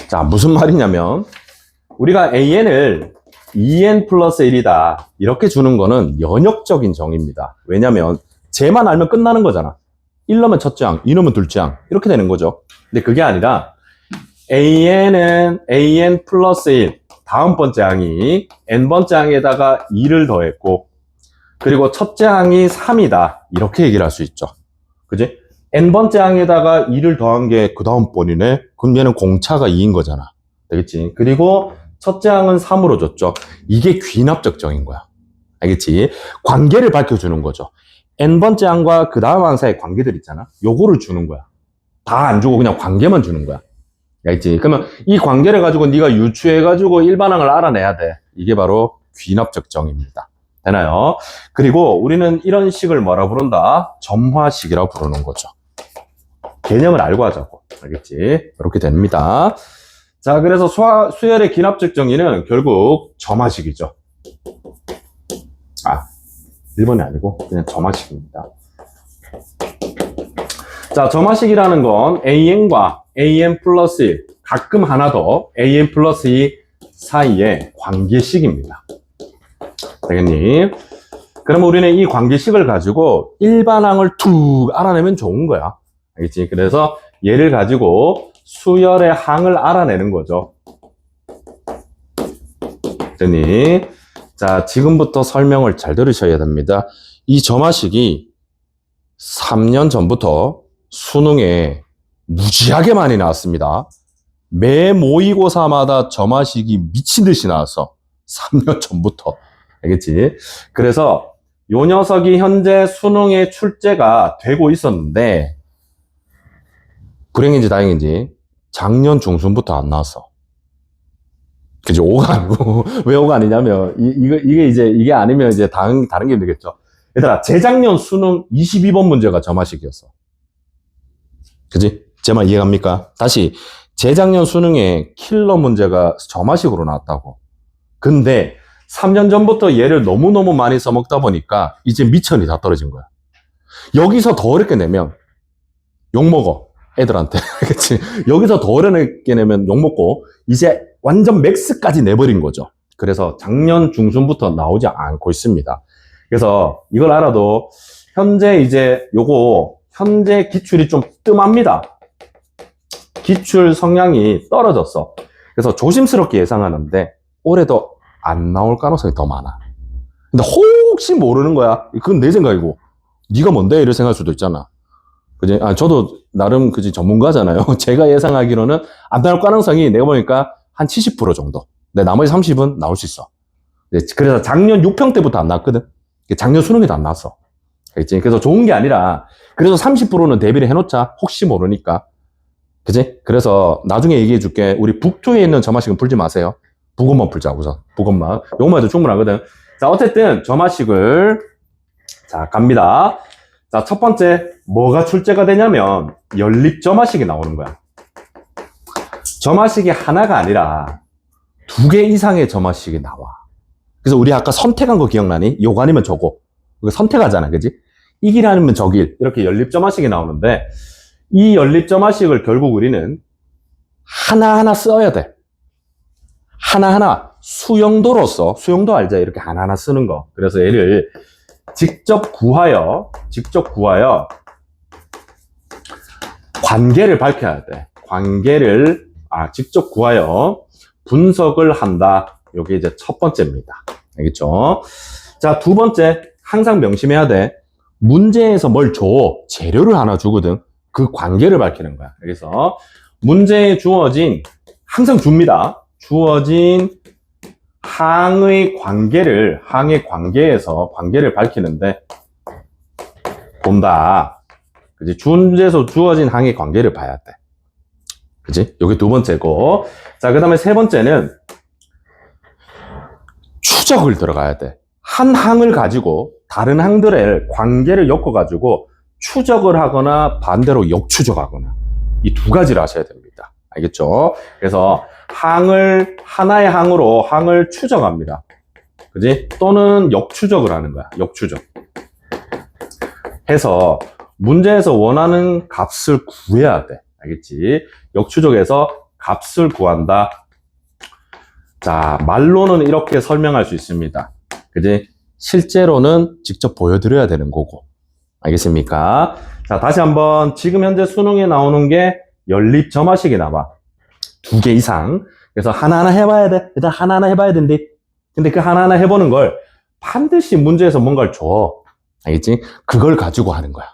자, 무슨 말이냐면, 우리가 AN을 2N 플러스 1이다. 이렇게 주는 거는 연역적인 정의입니다. 왜냐면, 쟤만 알면 끝나는 거잖아. 1 넣으면 첫째 항, 2 넣으면 둘째 항. 이렇게 되는 거죠. 근데 그게 아니라, AN은 AN 플러스 1. 다음 번째 항이 N번째 항에다가 2를 더했고, 그리고 첫째 항이 3이다. 이렇게 얘기를 할 수 있죠. 그지? N번째 항에다가 2를 더한 게 그 다음 번이네? 그럼 얘는 공차가 2인 거잖아. 되겠지? 그리고 첫째 항은 3으로 줬죠. 이게 귀납적 정인 거야. 알겠지? 관계를 밝혀주는 거죠. N번째 항과 그 다음 항 사이의 관계들 있잖아. 요거를 주는 거야. 다 안 주고 그냥 관계만 주는 거야. 알겠지? 그러면 이 관계를 가지고 네가 유추해가지고 일반항을 알아내야 돼. 이게 바로 귀납적 정의입니다. 되나요? 그리고 우리는 이런 식을 뭐라 부른다? 점화식이라고 부르는 거죠. 개념을 알고 하자고. 알겠지? 이렇게 됩니다. 자, 그래서 수열의 귀납적 정의는 결국 점화식이죠. 1번이 아니고 그냥 점화식입니다. 자, 점화식이라는 건 AN과 AN 플러스 1, 가끔 하나 더 AN 플러스 2 사이의 관계식입니다. 되겠니? 그러면 우리는 이 관계식을 가지고 일반항을 툭 알아내면 좋은 거야. 알겠지? 그래서 얘를 가지고 수열의 항을 알아내는 거죠. 되니? 자, 지금부터 설명을 잘 들으셔야 됩니다. 이 점화식이 3년 전부터 수능에 무지하게 많이 나왔습니다. 매 모의고사마다 점화식이 미친 듯이 나왔어. 3년 전부터. 알겠지? 그래서 요 녀석이 현재 수능에 출제가 되고 있었는데, 불행인지 다행인지 작년 중순부터 안 나왔어. 그죠? 5가 아니고. 왜 5가 아니냐면, 이게 아니면 이제 다른 게 힘들겠죠. 얘들아, 재작년 수능 22번 문제가 점화식이었어. 그지? 제 말 이해갑니까? 다시, 재작년 수능에 킬러 문제가 점화식으로 나왔다고. 근데 3년 전부터 얘를 너무너무 많이 써먹다 보니까 이제 미천이 다 떨어진 거야. 여기서 더 어렵게 내면 욕먹어. 애들한테. 그치? 여기서 더 어렵게 내면 욕먹고 이제 완전 맥스까지 내버린 거죠. 그래서 작년 중순부터 나오지 않고 있습니다. 그래서 이걸 알아도 현재 이제 현재 기출이 좀 뜸합니다. 기출 성향이 떨어졌어. 그래서 조심스럽게 예상하는데 올해도 안 나올 가능성이 더 많아. 근데 혹시 모르는 거야. 그건 내 생각이고. 네가 뭔데? 이럴 생각할 수도 있잖아. 그지? 저도 나름 그지 전문가잖아요. 제가 예상하기로는 안 나올 가능성이 내가 보니까 한 70% 정도. 근데 나머지 30은 나올 수 있어. 그래서 작년 6평 때부터 안 나왔거든. 작년 수능에도 안 나왔어. 알겠지? 그래서 좋은 게 아니라 그래서 30%는 대비를 해놓자. 혹시 모르니까. 그지? 그래서 나중에 얘기해 줄게. 우리 북투에 있는 점화식은 풀지 마세요. 북원만 풀자, 우선. 북원만. 요것만 해도 충분하거든. 자, 어쨌든 점화식을 자, 갑니다. 자, 첫 번째 뭐가 출제가 되냐면 연립 점화식이 나오는 거야. 점화식이 하나가 아니라 2개 이상의 점화식이 나와. 그래서 우리 아까 선택한 거 기억나니? 요거 아니면 저거. 이거 선택하잖아, 그지? 이 길 아니면 저 길. 이렇게 연립 점화식이 나오는데 이 연립 점화식을 결국 우리는 하나하나 써야 돼. 하나하나 수용도로서, 수용도 알자, 이렇게 하나하나 쓰는 거. 그래서 얘를 직접 구하여 관계를 밝혀야 돼. 관계를 직접 구하여 분석을 한다. 요게 이제 첫 번째입니다. 알겠죠? 자, 두 번째, 항상 명심해야 돼. 문제에서 뭘 줘. 재료를 하나 주거든. 그 관계를 밝히는 거야. 그래서 문제에 주어진, 항상 줍니다. 주어진 항의 관계에서 관계를 밝히는데 본다. 그지? 문제에서 주어진 항의 관계를 봐야 돼. 그지? 요게 두 번째고. 자, 그 다음에 세 번째는 추적을 들어가야 돼. 한 항을 가지고 다른 항들의 관계를 엮어가지고 추적을 하거나 반대로 역추적하거나 이 두 가지를 하셔야 됩니다. 알겠죠? 그래서 하나의 항으로 항을 추적합니다. 그지? 또는 역추적을 하는 거야. 역추적. 해서 문제에서 원하는 값을 구해야 돼. 알겠지? 역추적에서 값을 구한다. 자, 말로는 이렇게 설명할 수 있습니다. 그지? 실제로는 직접 보여드려야 되는 거고. 알겠습니까? 자, 다시 한번 지금 현재 수능에 나오는 게 연립 점화식이 나와. 2개 이상. 그래서 하나하나 해봐야 돼. 일단 하나하나 해봐야 된대. 근데 그 하나하나 해보는 걸 반드시 문제에서 뭔가를 줘. 알겠지? 그걸 가지고 하는 거야.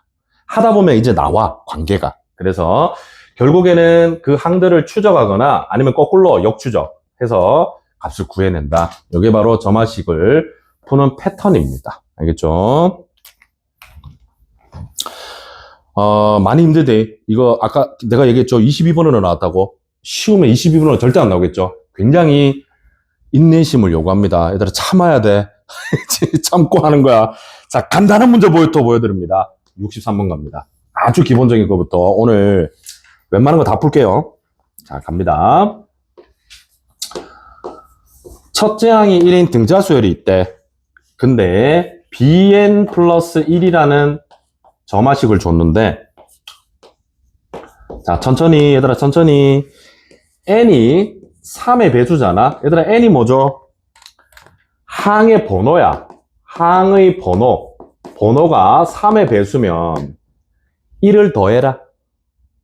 하다 보면 이제 나와, 관계가. 그래서 결국에는 그 항들을 추적하거나 아니면 거꾸로 역추적 해서 값을 구해낸다. 이게 바로 점화식을 푸는 패턴입니다. 알겠죠? 많이 힘들대. 이거 아까 내가 얘기했죠. 22번으로 나왔다고. 쉬우면 22번으로 절대 안 나오겠죠. 굉장히 인내심을 요구합니다. 얘들아 참아야 돼. 참고 하는 거야. 자, 간단한 문제 또 보여드립니다. 63번 갑니다. 아주 기본적인 것부터 오늘 웬만한 거 다 풀게요. 자, 갑니다. 첫째 항이 1인 등자수열이 있대. 근데 bn 플러스 1이라는 점화식을 줬는데, 자, 천천히, 얘들아, 천천히. n이 3의 배수잖아. 얘들아, n이 뭐죠? 항의 번호야. 항의 번호. 번호가 3의 배수면 1을 더해라.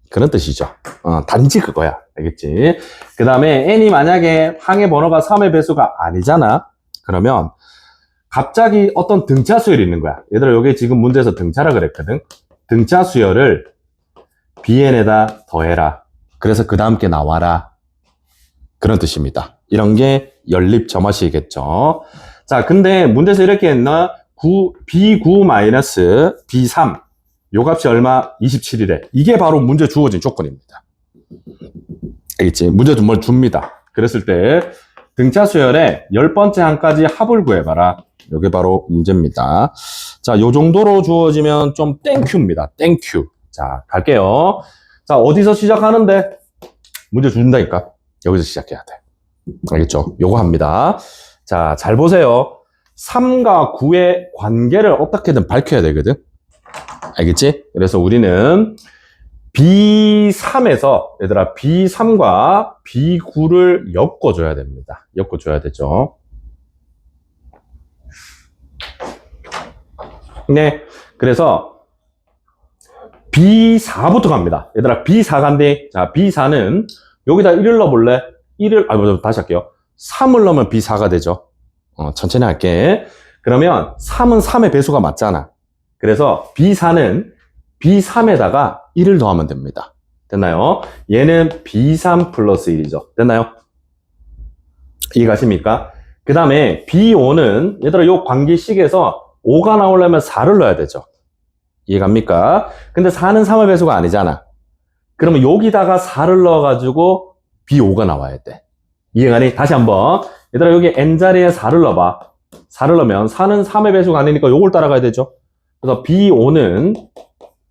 그런 뜻이죠. 단지 그거야. 알겠지? 그 다음에 n이 만약에 항의 번호가 3의 배수가 아니잖아. 그러면 갑자기 어떤 등차 수열이 있는 거야. 얘들아, 여기 지금 문제에서 등차라 그랬거든. 등차 수열을 bn에다 더해라. 그래서 그 다음 게 나와라. 그런 뜻입니다. 이런 게 연립 점화식이겠죠. 자, 근데 문제에서 이렇게 했나? b9 마이너스 b3. 요 값이 얼마? 27이래. 이게 바로 문제 주어진 조건입니다. 알겠지? 문제도 뭘 줍니다. 그랬을 때 등차 수열의 10번째 항까지 합을 구해봐라. 이게 바로 문제입니다. 자, 요 정도로 주어지면 좀 땡큐입니다. 땡큐. 자, 갈게요. 자, 어디서 시작하는데? 문제 준다니까. 여기서 시작해야 돼. 알겠죠? 요거 합니다. 자, 잘 보세요. 3과 9의 관계를 어떻게든 밝혀야 되거든. 알겠지? 그래서 우리는 B3에서 얘들아 B3과 B9를 엮어줘야 됩니다. 엮어줘야 되죠. 네. 그래서 B4부터 갑니다. 얘들아 B4 간대. 자, B4는 여기다 1을 넣어볼래? 1을, 다시 할게요. 3을 넣으면 B4가 되죠. 천천히 할게. 그러면 3은 3의 배수가 맞잖아. 그래서 B4는 B3에다가 1을 더하면 됩니다. 됐나요? 얘는 B3 플러스 1이죠. 됐나요? 이해가십니까? 그 다음에 B5는 얘들아 요 관계식에서 5가 나오려면 4를 넣어야 되죠. 이해갑니까? 근데 4는 3의 배수가 아니잖아. 그러면 여기다가 4를 넣어가지고 B5가 나와야 돼. 이해가니? 다시 한번. 얘들아 여기 N자리에 4를 넣어봐. 4를 넣으면 4는 3의 배수가 아니니까 요걸 따라가야 되죠. 그래서 B5는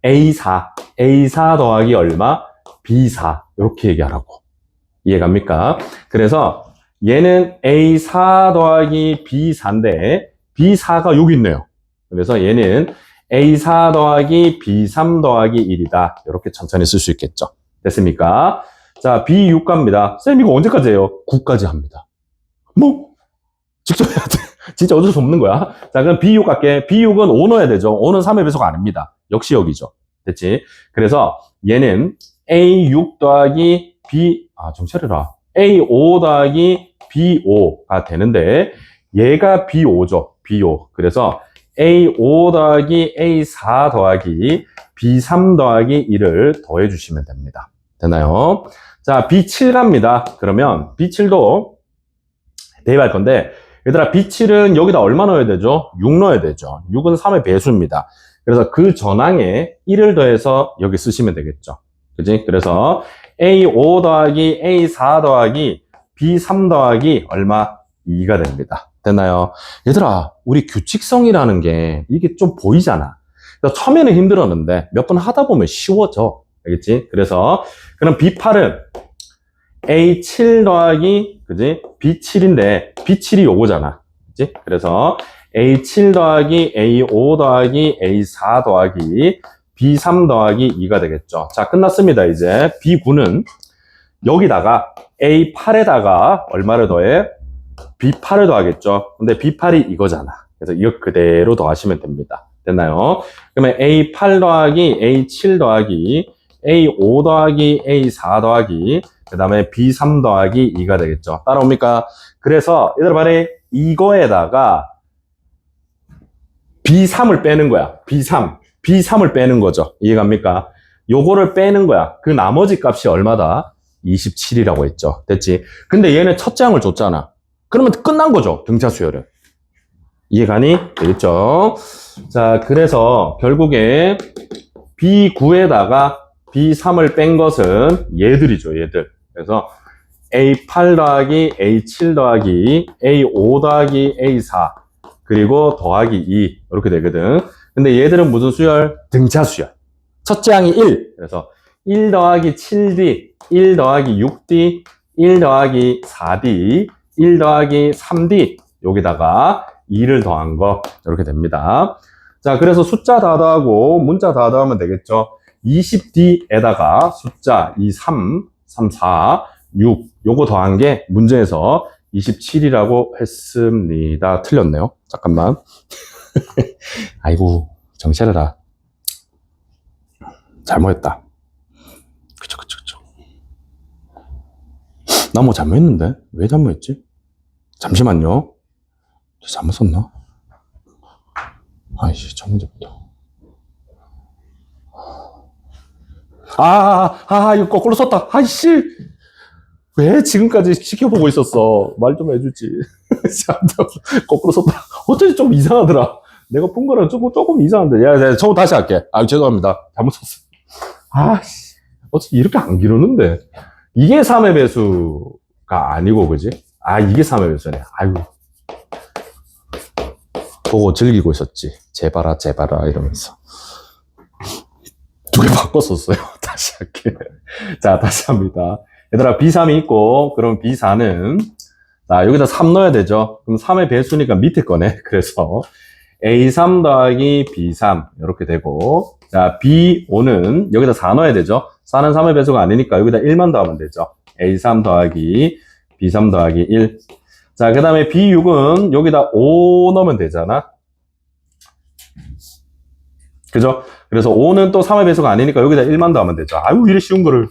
A4 더하기 얼마? B4 이렇게 얘기하라고. 이해갑니까? 그래서 얘는 A4 더하기 B4인데 B4가 여기 있네요. 그래서 얘는 A4 더하기 B3 더하기 1이다. 이렇게 천천히 쓸 수 있겠죠. 됐습니까? 자, B6 갑니다. 쌤 이거 언제까지 해요? 9까지 합니다. 뭐? 직접 해야 돼. 진짜 어쩔 수 없는 거야. 자, 그럼 B6 갈게. B6은 5 넣어야 되죠. 5는 3의 배수가 아닙니다. 역시 여기죠. 됐지? 그래서 얘는 A6 더하기 B, 정찰해라. A5 더하기 B5가 되는데 얘가 B5죠. B5. 그래서 A5 더하기 A4 더하기 B3 더하기 1을 더해 주시면 됩니다. 되나요? 자, B7 갑니다. 그러면 B7도 대입할 건데 얘들아 B7은 여기다 얼마 넣어야 되죠? 6 넣어야 되죠. 6은 3의 배수입니다. 그래서 그 전항에 1을 더해서 여기 쓰시면 되겠죠. 그지? 그래서 A5 더하기 A4 더하기 B3 더하기 얼마? 2가 됩니다. 됐나요? 얘들아, 우리 규칙성이라는 게 이게 좀 보이잖아. 그래서 처음에는 힘들었는데 몇 번 하다 보면 쉬워져. 알겠지? 그래서 그럼 B8은 A7 더하기, 그지? B7인데, B7이 요거잖아. 그지? 그래서 A7 더하기 A5 더하기 A4 더하기 B3 더하기 2가 되겠죠. 자, 끝났습니다. 이제 B9는 여기다가 A8에다가 얼마를 더해? B8을 더하겠죠. 근데 B8이 이거잖아. 그래서 이거 그대로 더하시면 됩니다. 됐나요? 그러면 A8 더하기 A7 더하기 A5 더하기 A4 더하기 그 다음에 B3 더하기 2가 되겠죠. 따라옵니까? 그래서 얘들아 말해 이거에다가 B3을 빼는 거야. B3을 빼는 거죠. 이해갑니까? 요거를 빼는 거야. 그 나머지 값이 얼마다? 27이라고 했죠. 됐지? 근데 얘는 첫 장을 줬잖아. 그러면 끝난 거죠. 등차 수열은. 이해가니? 되겠죠? 자, 그래서 결국에 B9에다가 B3을 뺀 것은 얘들이죠. 얘들. 그래서 A8 더하기 A7 더하기 A5 더하기 A4 그리고 더하기 2 이렇게 되거든. 근데 얘들은 무슨 수열? 등차 수열. 첫째 항이 1. 그래서 1 더하기 7D, 1 더하기 6D, 1 더하기 4D, 1 더하기 3D 여기다가 2를 더한 거 이렇게 됩니다. 자, 그래서 숫자 다 더하고 문자 다 더하면 되겠죠. 20D에다가 숫자 2, 3, 3, 4, 6 요거 더한 게 문제에서 27이라고 했습니다. 틀렸네요. 잠깐만. 아이고 정신 차려라. 잘못했다. 그쵸. 나 뭐 잘못했는데? 왜 잘못했지? 잠시만요. 잘못 썼나? 아이씨, 첫 문제부터. 이거 거꾸로 썼다. 아이씨! 왜 지금까지 지켜보고 있었어? 말 좀 해주지. 거꾸로 썼다. 어쩐지 좀 이상하더라. 내가 푼 거랑 조금 이상한데. 야, 저 다시 할게. 죄송합니다. 잘못 썼어. 어차피 이렇게 안 기르는데. 이게 3의 배수가 아니고, 그지? 이게 3의 배수네. 아유. 보고 즐기고 있었지. 제발아, 이러면서. 두 개 바꿨었어요. 다시 할게. 자, 다시 합니다. 얘들아, B3이 있고, 그럼 B4는, 자, 여기다 3 넣어야 되죠. 그럼 3의 배수니까 밑에 거네. 그래서, A3 더하기 B3, 이렇게 되고, 자, B5는 여기다 4 넣어야 되죠. 4는 3의 배수가 아니니까 여기다 1만 더하면 되죠. A3 더하기 B3 더하기 1. 자, 그 다음에 B6은 여기다 5 넣으면 되잖아. 그죠? 그래서 5는 또 3의 배수가 아니니까 여기다 1만 더하면 되죠. 이래 쉬운 거를.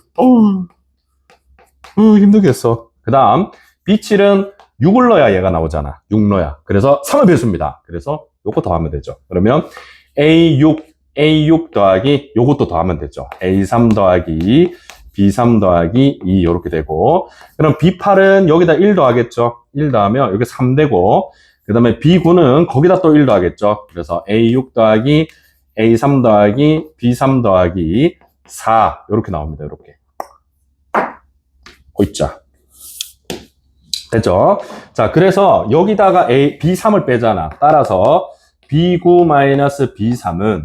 힘들겠어. 그 다음, B7은 6을 넣어야 얘가 나오잖아. 6 넣어야. 그래서 3의 배수입니다. 그래서 요거 더하면 되죠. 그러면 A6 더하기 요것도 더하면 되죠. A3 더하기 B3 더하기 2 이렇게 되고, 그럼 B8은 여기다 1 더하겠죠. 1 더하면 여기 3 되고, 그 다음에 B9는 거기다 또 1 더하겠죠. 그래서 A6 더하기 A3 더하기 B3 더하기 4 이렇게 나옵니다. 이렇게. 있자. 됐죠? 자, 그래서 여기다가 B3을 빼잖아. 따라서 B9-B3은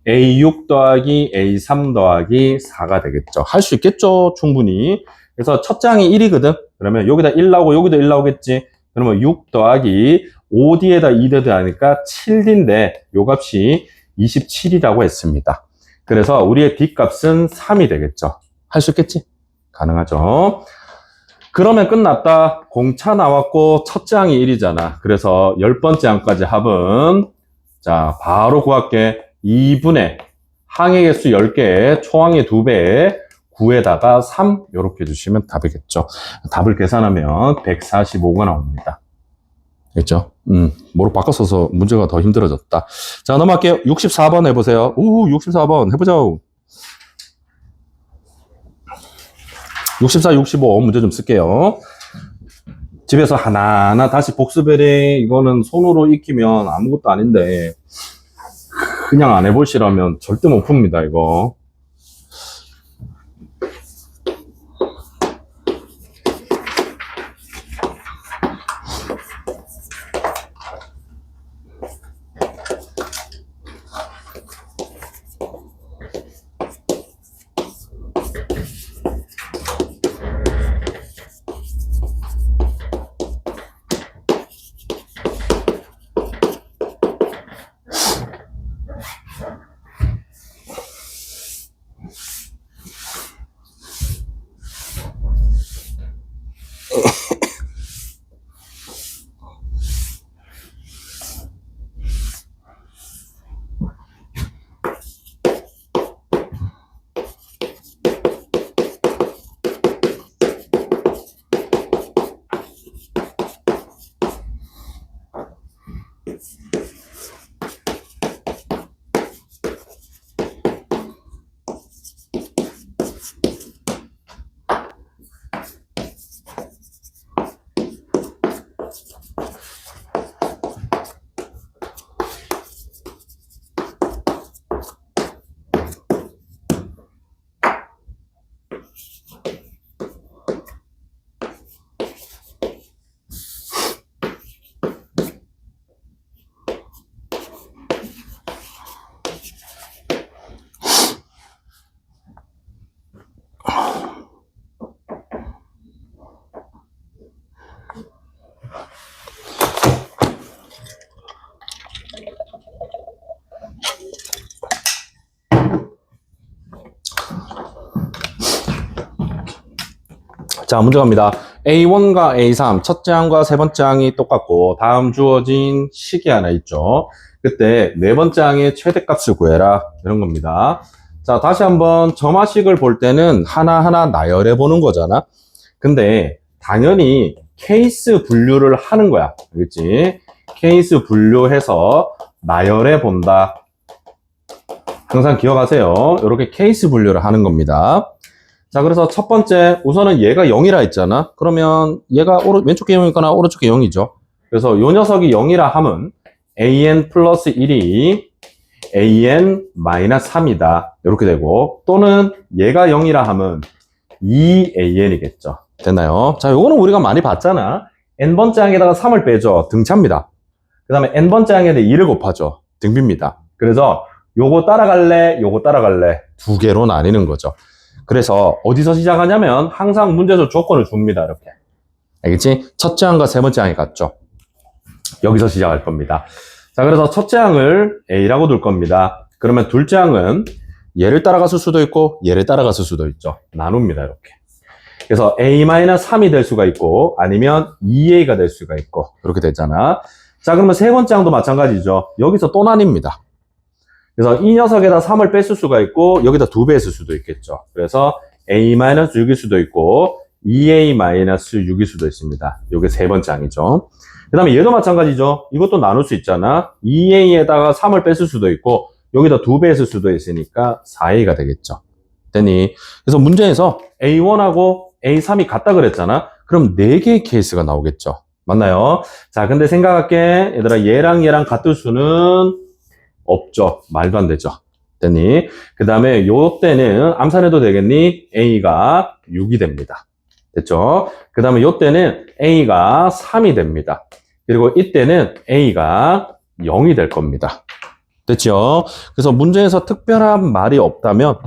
A6 더하기 A3 더하기 4가 되겠죠. 할 수 있겠죠? 충분히. 그래서 첫 장이 1이거든. 그러면 여기다 1 나오고 여기도 1 나오겠지. 그러면 6 더하기 5D에다 2 더하니까 7D인데 요 값이 27이라고 했습니다. 그래서 우리의 D 값은 3이 되겠죠. 할 수 있겠지? 가능하죠. 그러면 끝났다. 공차 나왔고 첫 장이 1이잖아. 그래서 10번째 항까지 합은 자 바로 구할게. 2분의 항의 개수 10개, 초항의 2배, 9에다가 3 이렇게 주시면 답이겠죠. 답을 계산하면 145가 나옵니다. 됐죠? 뭐로 바꿨어서 문제가 더 힘들어졌다. 자, 넘어갈게요. 64번 해보세요. 64번 해보자. 64, 65 문제 좀 쓸게요. 집에서 하나하나 다시 복습해래. 이거는 손으로 익히면 아무것도 아닌데 그냥 안 해보시라면 절대 못 풉니다, 이거. 자, 문제 갑니다. A1과 A3, 첫째 항과 세 번째 항이 똑같고, 다음 주어진 식이 하나 있죠. 그때 네 번째 항의 최대값을 구해라. 이런 겁니다. 자, 다시 한번 점화식을 볼 때는 하나하나 나열해 보는 거잖아. 근데 당연히 케이스 분류를 하는 거야. 알겠지? 케이스 분류해서 나열해 본다. 항상 기억하세요. 이렇게 케이스 분류를 하는 겁니다. 자, 그래서 첫 번째, 우선은 얘가 0이라 했잖아. 그러면 얘가 왼쪽에 0이거나 오른쪽에 0이죠. 그래서 요 녀석이 0이라 하면 an 플러스 1이 an 마이너스 3이다. 이렇게 되고, 또는 얘가 0이라 하면 2an이겠죠. 됐나요? 자, 요거는 우리가 많이 봤잖아. n번째 항에다가 3을 빼죠. 등차입니다. 그 다음에 n번째 항에다 2를 곱하죠. 등비입니다. 그래서 요거 따라갈래, 요거 따라갈래. 두 개로 나뉘는 거죠. 그래서 어디서 시작하냐면 항상 문제에서 조건을 줍니다. 이렇게. 알겠지? 첫째 항과 세 번째 항이 같죠. 여기서 시작할 겁니다. 자, 그래서 첫째 항을 A라고 둘 겁니다. 그러면 둘째 항은 얘를 따라갔을 수도 있고 얘를 따라갔을 수도 있죠. 나눕니다. 이렇게. 그래서 A-3이 될 수가 있고 아니면 2A가 될 수가 있고 이렇게 되잖아. 자, 그러면 세 번째 항도 마찬가지죠. 여기서 또 나뉩니다. 그래서 이 녀석에다 3을 뺐을 수가 있고 여기다 2배 했을 수도 있겠죠. 그래서 A-6일 수도 있고 2A-6일 수도 있습니다. 이게 세 번째 항이죠. 그 다음에 얘도 마찬가지죠. 이것도 나눌 수 있잖아. 2A에다가 3을 뺐을 수도 있고 여기다 2배 했을 수도 있으니까 4A가 되겠죠. 됐니? 그래서 문제에서 A1하고 A3이 같다 그랬잖아. 그럼 4개의 케이스가 나오겠죠. 맞나요? 자, 근데 생각할게. 얘들아, 얘랑 같을 수는 없죠. 말도 안 되죠. 됐니? 그 다음에 요 때는 암산해도 되겠니? A가 6이 됩니다. 됐죠? 그 다음에 요 때는 A가 3이 됩니다. 그리고 이때는 A가 0이 될 겁니다. 됐죠? 그래서 문제에서 특별한 말이 없다면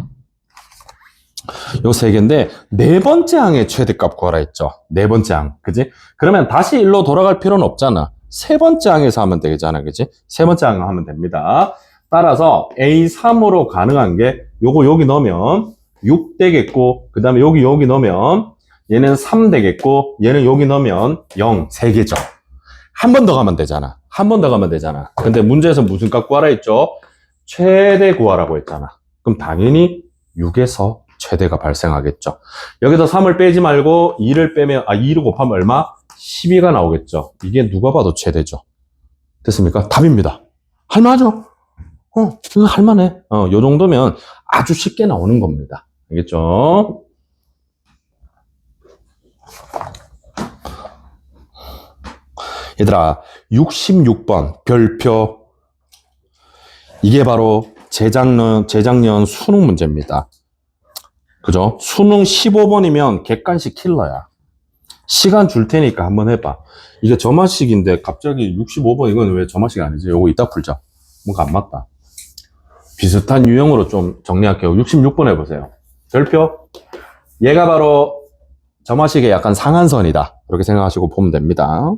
요 세 개인데 네 번째 항의 최대값 구하라 했죠. 네 번째 항. 그지? 그러면 다시 일로 돌아갈 필요는 없잖아. 세 번째 항에서 하면 되겠잖아. 그지? 세 번째 항 하면 됩니다. 따라서 A3으로 가능한 게 요거 여기 넣으면 6 되겠고 그 다음에 여기 넣으면 얘는 3 되겠고 얘는 여기 넣으면 0, 3개죠. 한 번 더 가면 되잖아. 한 번 더 가면 되잖아. 근데 문제에서 무슨 값 구하라 했죠? 최대 구하라고 했잖아. 그럼 당연히 6에서 최대가 발생하겠죠. 여기서 3을 빼지 말고 2를 빼면 2를 곱하면 얼마? 12가 나오겠죠. 이게 누가 봐도 최대죠. 됐습니까? 답입니다. 할만하죠? 이거 할만해. 요 정도면 아주 쉽게 나오는 겁니다. 알겠죠? 얘들아, 66번 별표. 이게 바로 재작년 수능 문제입니다. 그죠? 수능 15번이면 객관식 킬러야. 시간 줄 테니까 한번 해봐. 이게 점화식인데 갑자기 65번 이건 왜 점화식 아니지? 요거 이따 풀자. 뭔가 안 맞다. 비슷한 유형으로 좀 정리할게요. 66번 해보세요. 별표. 얘가 바로 점화식의 약간 상한선이다. 이렇게 생각하시고 보면 됩니다.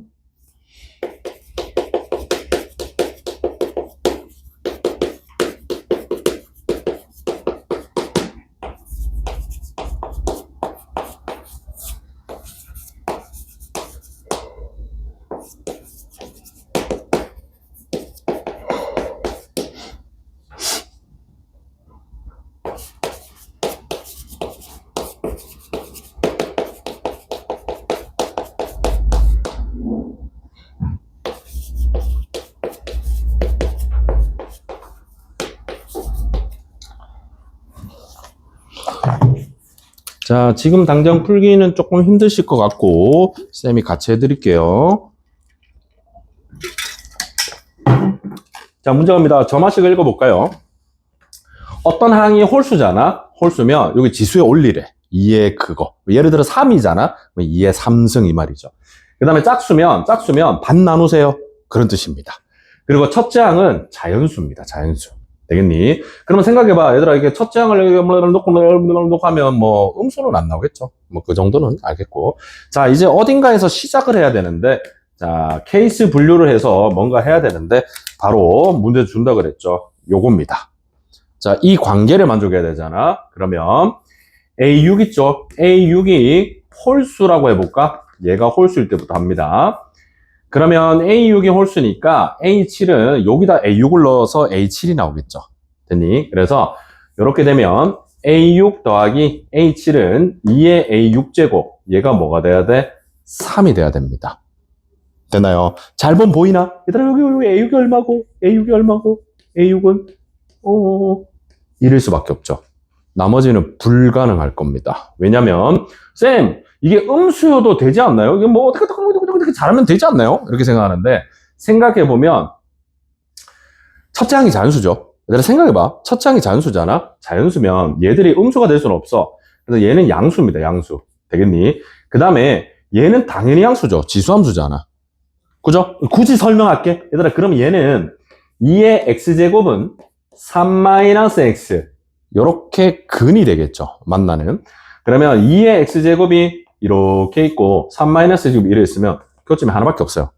자, 지금 당장 풀기는 조금 힘드실 것 같고 쌤이 같이 해드릴게요. 자, 문제 갑니다. 점화식을 읽어볼까요? 어떤 항이 홀수잖아. 홀수면 여기 지수에 올리래. 2의 그거. 예를 들어 3이잖아. 2의 3승 이 말이죠. 그 다음에 짝수면 반 나누세요. 그런 뜻입니다. 그리고 첫째 항은 자연수입니다. 자연수. 되겠니? 그러면 생각해봐. 얘들아, 이게 첫째 항을 놓고 하면 뭐 음수는 안 나오겠죠. 뭐 그 정도는 알겠고. 자, 이제 어딘가에서 시작을 해야 되는데, 자, 케이스 분류를 해서 뭔가 해야 되는데, 바로 문제 준다 그랬죠. 요겁니다. 자, 이 관계를 만족해야 되잖아. 그러면 A6 있죠? A6이 홀수라고 해볼까? 얘가 홀수일 때부터 합니다. 그러면 A6이 홀수니까 A7은 여기다 A6을 넣어서 A7이 나오겠죠. 됐니? 그래서 이렇게 되면 A6 더하기 A7은 2의 A6제곱. 얘가 뭐가 돼야 돼? 3이 돼야 됩니다. 됐나요? 잘 보면 보이나? 얘들아, 여기 A6이 얼마고? A6이 얼마고? A6은 1일 수밖에 없죠. 나머지는 불가능할 겁니다. 왜냐면 쌤, 이게 음수여도 되지 않나요? 이게 뭐 어떻게 잘하면 되지 않나요? 이렇게 생각하는데, 생각해보면 첫째 항이 자연수죠. 얘들아 생각해봐. 첫째 항이 자연수잖아. 자연수면 얘들이 음수가 될 수는 없어. 그래서 얘는 양수입니다. 양수. 되겠니? 그 다음에 얘는 당연히 양수죠. 지수함수잖아. 그죠? 굳이 설명할게. 얘들아, 그럼 얘는 2의 x제곱은 3-x 요렇게 근이 되겠죠. 만나는. 그러면 2의 x제곱이 이렇게 있고 3-x제곱 이래 있으면 그것쯤에 하나밖에 없어요.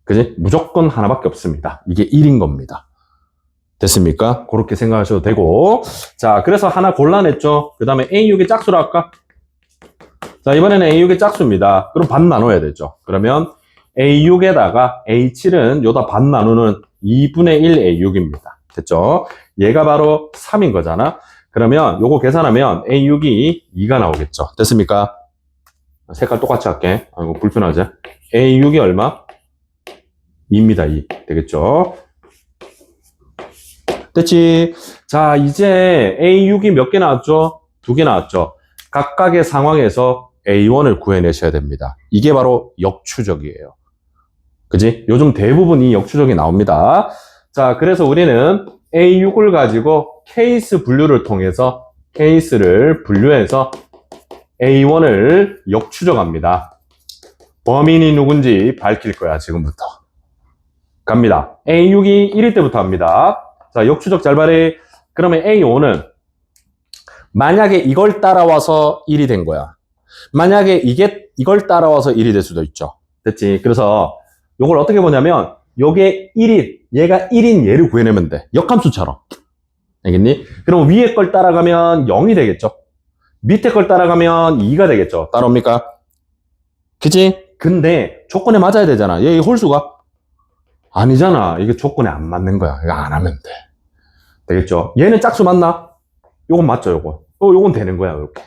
그지? 무조건 하나밖에 없습니다. 이게 1인 겁니다. 됐습니까? 그렇게 생각하셔도 되고. 자, 그래서 하나 골라냈죠. 그 다음에 A6의 짝수로 할까? 자, 이번에는 A6의 짝수입니다. 그럼 반 나눠야 되죠. 그러면 A6에다가 A7은 요다 반 나누는 2분의 1 A6입니다. 됐죠? 얘가 바로 3인 거잖아. 그러면 요거 계산하면 A6이 2가 나오겠죠. 됐습니까? 색깔 똑같이 할게. 아이고, 불편하지? A6이 얼마? 2입니다. 2. 되겠죠? 됐지? 자, 이제 A6이 몇 개 나왔죠? 2개 나왔죠? 각각의 상황에서 A1을 구해내셔야 됩니다. 이게 바로 역추적이에요. 그지? 요즘 대부분이 역추적이 나옵니다. 자, 그래서 우리는 A6을 가지고 케이스 분류를 통해서 케이스를 분류해서 A1을 역추적합니다. 범인이 누군지 밝힐 거야, 지금부터. 갑니다. A6이 1일 때부터 합니다. 자, 역추적 잘 봐래. 그러면 A5는 만약에 이걸 따라와서 1이 된 거야. 만약에 이걸 따라와서 1이 될 수도 있죠. 됐지? 그래서 요걸 어떻게 보냐면 요게 1인, 얘가 1인 얘를 구해내면 돼. 역함수처럼. 알겠니? 그럼 위에 걸 따라가면 0이 되겠죠. 밑에 걸 따라가면 2가 되겠죠. 따라옵니까? 그치? 근데 조건에 맞아야 되잖아. 얘 홀수가 아니잖아. 이게 조건에 안 맞는 거야. 이거 안 하면 돼. 되겠죠? 얘는 짝수 맞나? 요건 맞죠, 요거. 요건 되는 거야, 이렇게.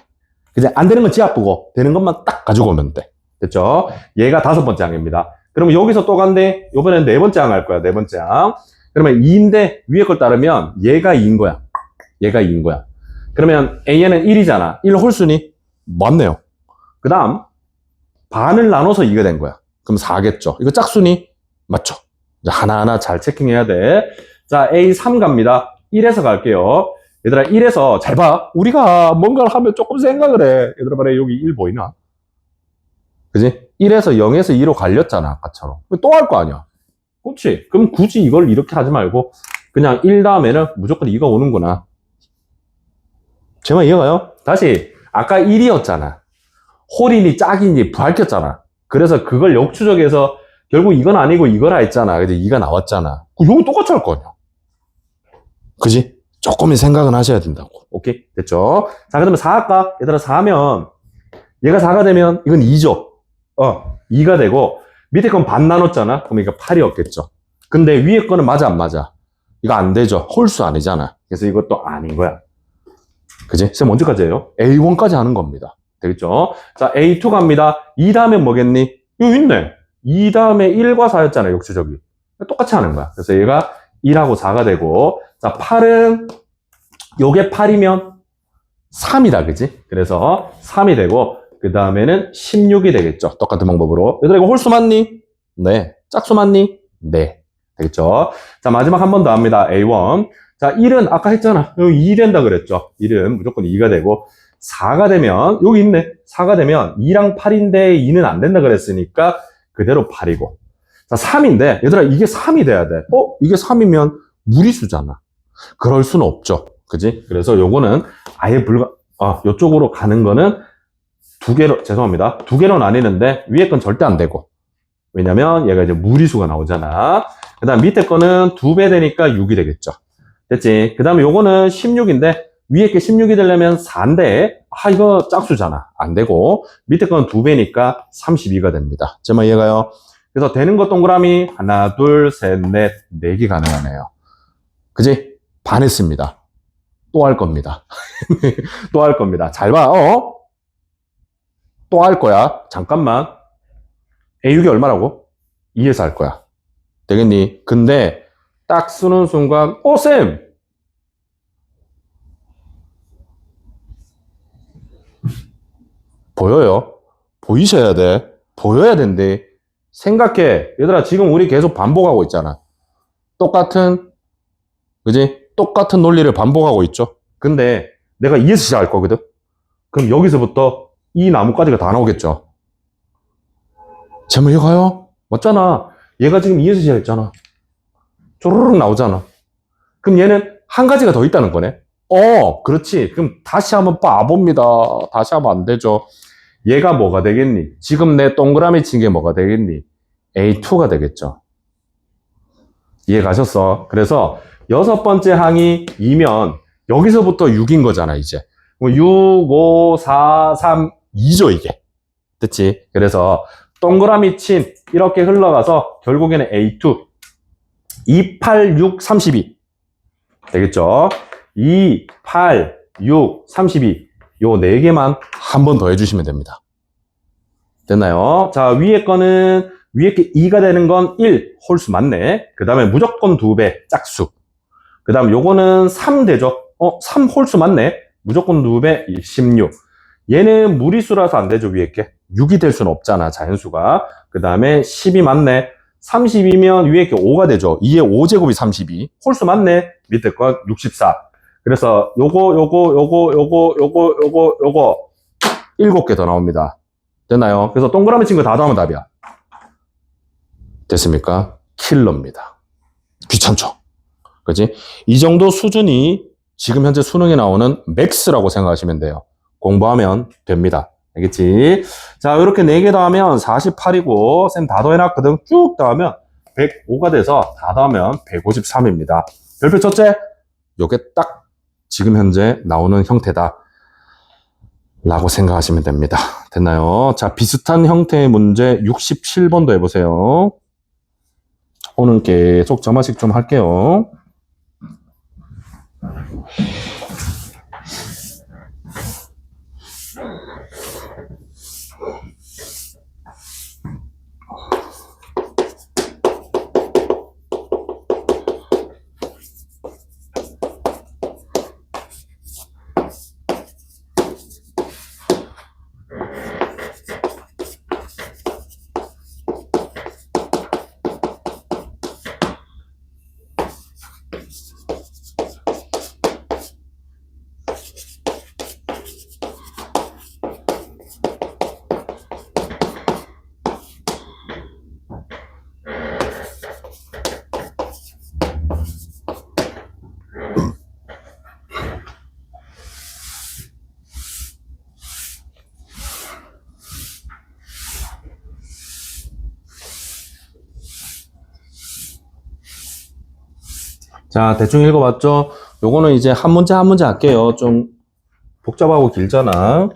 그치? 안 되는 건 지 아프고, 되는 것만 딱 가지고 오면 돼. 됐죠? 얘가 5번째 항입니다. 그러면 여기서 또 간대. 요번엔 4번째 항 할 거야, 4번째 항. 그러면 2인데, 위에 걸 따르면 얘가 2인 거야. 얘가 2인 거야. 그러면 A는 1이잖아. 1 홀수니? 맞네요. 그 다음, 반을 나눠서 2가 된 거야. 그럼 4겠죠. 이거 짝수니? 맞죠. 하나하나 잘 체킹해야 돼. 자, A3 갑니다. 1에서 갈게요. 얘들아, 1에서 잘 봐. 우리가 뭔가를 하면 조금 생각을 해. 얘들아, 봐라. 여기 1 보이나? 그지? 1에서 0에서 2로 갈렸잖아. 아까처럼. 또 할 거 아니야. 그렇지? 그럼 굳이 이걸 이렇게 하지 말고 그냥 1 다음에는 무조건 2가 오는구나. 제 말 이해가요? 다시, 아까 1이었잖아. 홀이니 짝이니 밝혔잖아. 그래서 그걸 역추적해서 결국 이건 아니고 이거라 했잖아. 근데 2가 나왔잖아. 이거 똑같이 할 거 아니야. 그지? 조금은 생각은 하셔야 된다고. 오케이? 됐죠? 자, 그러면 4 할까? 얘들아, 4하면, 얘가 4가 되면, 이건 2죠? 2가 되고, 밑에 건 반 나눴잖아? 그럼 이거 8이었겠죠? 근데 위에 거는 맞아, 안 맞아? 이거 안 되죠? 홀수 아니잖아. 그래서 이것도 아닌 거야. 그지? 쌤, 언제까지 해요? A1까지 하는 겁니다. 되겠죠? 자, A2 갑니다. 2 다음에 뭐겠니? 여기 있네. 2 다음에 1과 4였잖아, 역추적이. 똑같이 하는 거야. 그래서 얘가 1하고 4가 되고, 자, 8은, 요게 8이면 3이다, 그지? 그래서 3이 되고, 그 다음에는 16이 되겠죠. 똑같은 방법으로. 얘들아, 이거 홀수 맞니? 네. 짝수 맞니? 네. 되겠죠? 자, 마지막 한 번 더 합니다. A1. 자, 1은 아까 했잖아. 여기 2 된다 그랬죠? 1은 무조건 2가 되고, 4가 되면, 여기 있네. 4가 되면 2랑 8인데 2는 안 된다 그랬으니까 그대로 8이고. 자, 3인데, 얘들아, 이게 3이 돼야 돼. 이게 3이면 무리수잖아. 그럴 수는 없죠. 그지? 그래서 요거는 아예 요쪽으로 가는 거는 2개로, 죄송합니다. 2개로 나뉘는데 위에 건 절대 안 되고. 왜냐면 얘가 이제 무리수가 나오잖아. 그 다음 밑에 거는 2배 되니까 6이 되겠죠. 됐지? 그 다음에 요거는 16인데 위에 게 16이 되려면 4인데, 이거 짝수잖아. 안 되고, 밑에 건 2배니까 32가 됩니다. 제 말 이해가요? 그래서 되는 거 동그라미, 하나, 둘, 셋, 넷, 4개 가능하네요. 그지? 반했습니다. 또 할 겁니다. 또 할 겁니다. 잘 봐, 또 할 거야. 잠깐만. A6이 얼마라고? 2에서 할 거야. 되겠니? 근데 딱 쓰는 순간, 쌤! 보여요? 보이셔야 돼. 보여야 된대. 생각해. 얘들아, 지금 우리 계속 반복하고 있잖아. 똑같은, 그지? 똑같은 논리를 반복하고 있죠? 근데 내가 2에서 시작할 거거든? 그럼 여기서부터 이 나무까지가 다 나오겠죠? 제목 이거요? 맞잖아. 얘가 지금 2에서 시작했잖아. 쪼르륵 나오잖아. 그럼 얘는 한 가지가 더 있다는 거네. 그렇지. 그럼 다시 한번 봐봅니다. 다시 하면 안 되죠. 얘가 뭐가 되겠니? 지금 내 동그라미 친 게 뭐가 되겠니? A2가 되겠죠. 이해 가셨어? 그래서 6번째 항이 2면 여기서부터 6인 거잖아, 이제. 6, 5, 4, 3, 2죠, 이게. 됐지? 그래서 동그라미 친 이렇게 흘러가서 결국에는 A2 2, 8, 6, 32 되겠죠? 2, 8, 6, 32 요 4개만 한 번 더 해주시면 됩니다. 됐나요? 자, 위에 거는 위에 게 2가 되는 건 1 홀수 맞네. 그 다음에 무조건 2배 짝수. 그 다음 요거는 3 되죠? 3 홀수 맞네. 무조건 2배 16. 얘는 무리수라서 안 되죠, 위에 게. 6이 될 수는 없잖아, 자연수가. 그 다음에 10이 맞네. 30이면 위에 게 5가 되죠. 2의 5제곱이 32. 홀수 맞네. 밑에 건 64. 그래서 요거 7개 더 나옵니다. 됐나요? 그래서 동그라미 친 거 다 더하면 답이야. 됐습니까? 킬러입니다. 귀찮죠? 그치? 이 정도 수준이 지금 현재 수능에 나오는 맥스라고 생각하시면 돼요. 공부하면 됩니다. 알겠지? 자, 이렇게 4개 더하면 48이고, 쌤 다 더해놨거든. 쭉 더하면 105가 돼서 다 더하면 153입니다. 별표 첫째, 요게 딱 지금 현재 나오는 형태다. 라고 생각하시면 됩니다. 됐나요? 자, 비슷한 형태의 문제 67번도 해보세요. 오늘 계속 점화식 좀 할게요. 자, 대충 읽어봤죠? 요거는 이제 한 문제 한 문제 할게요. 좀 복잡하고 길잖아.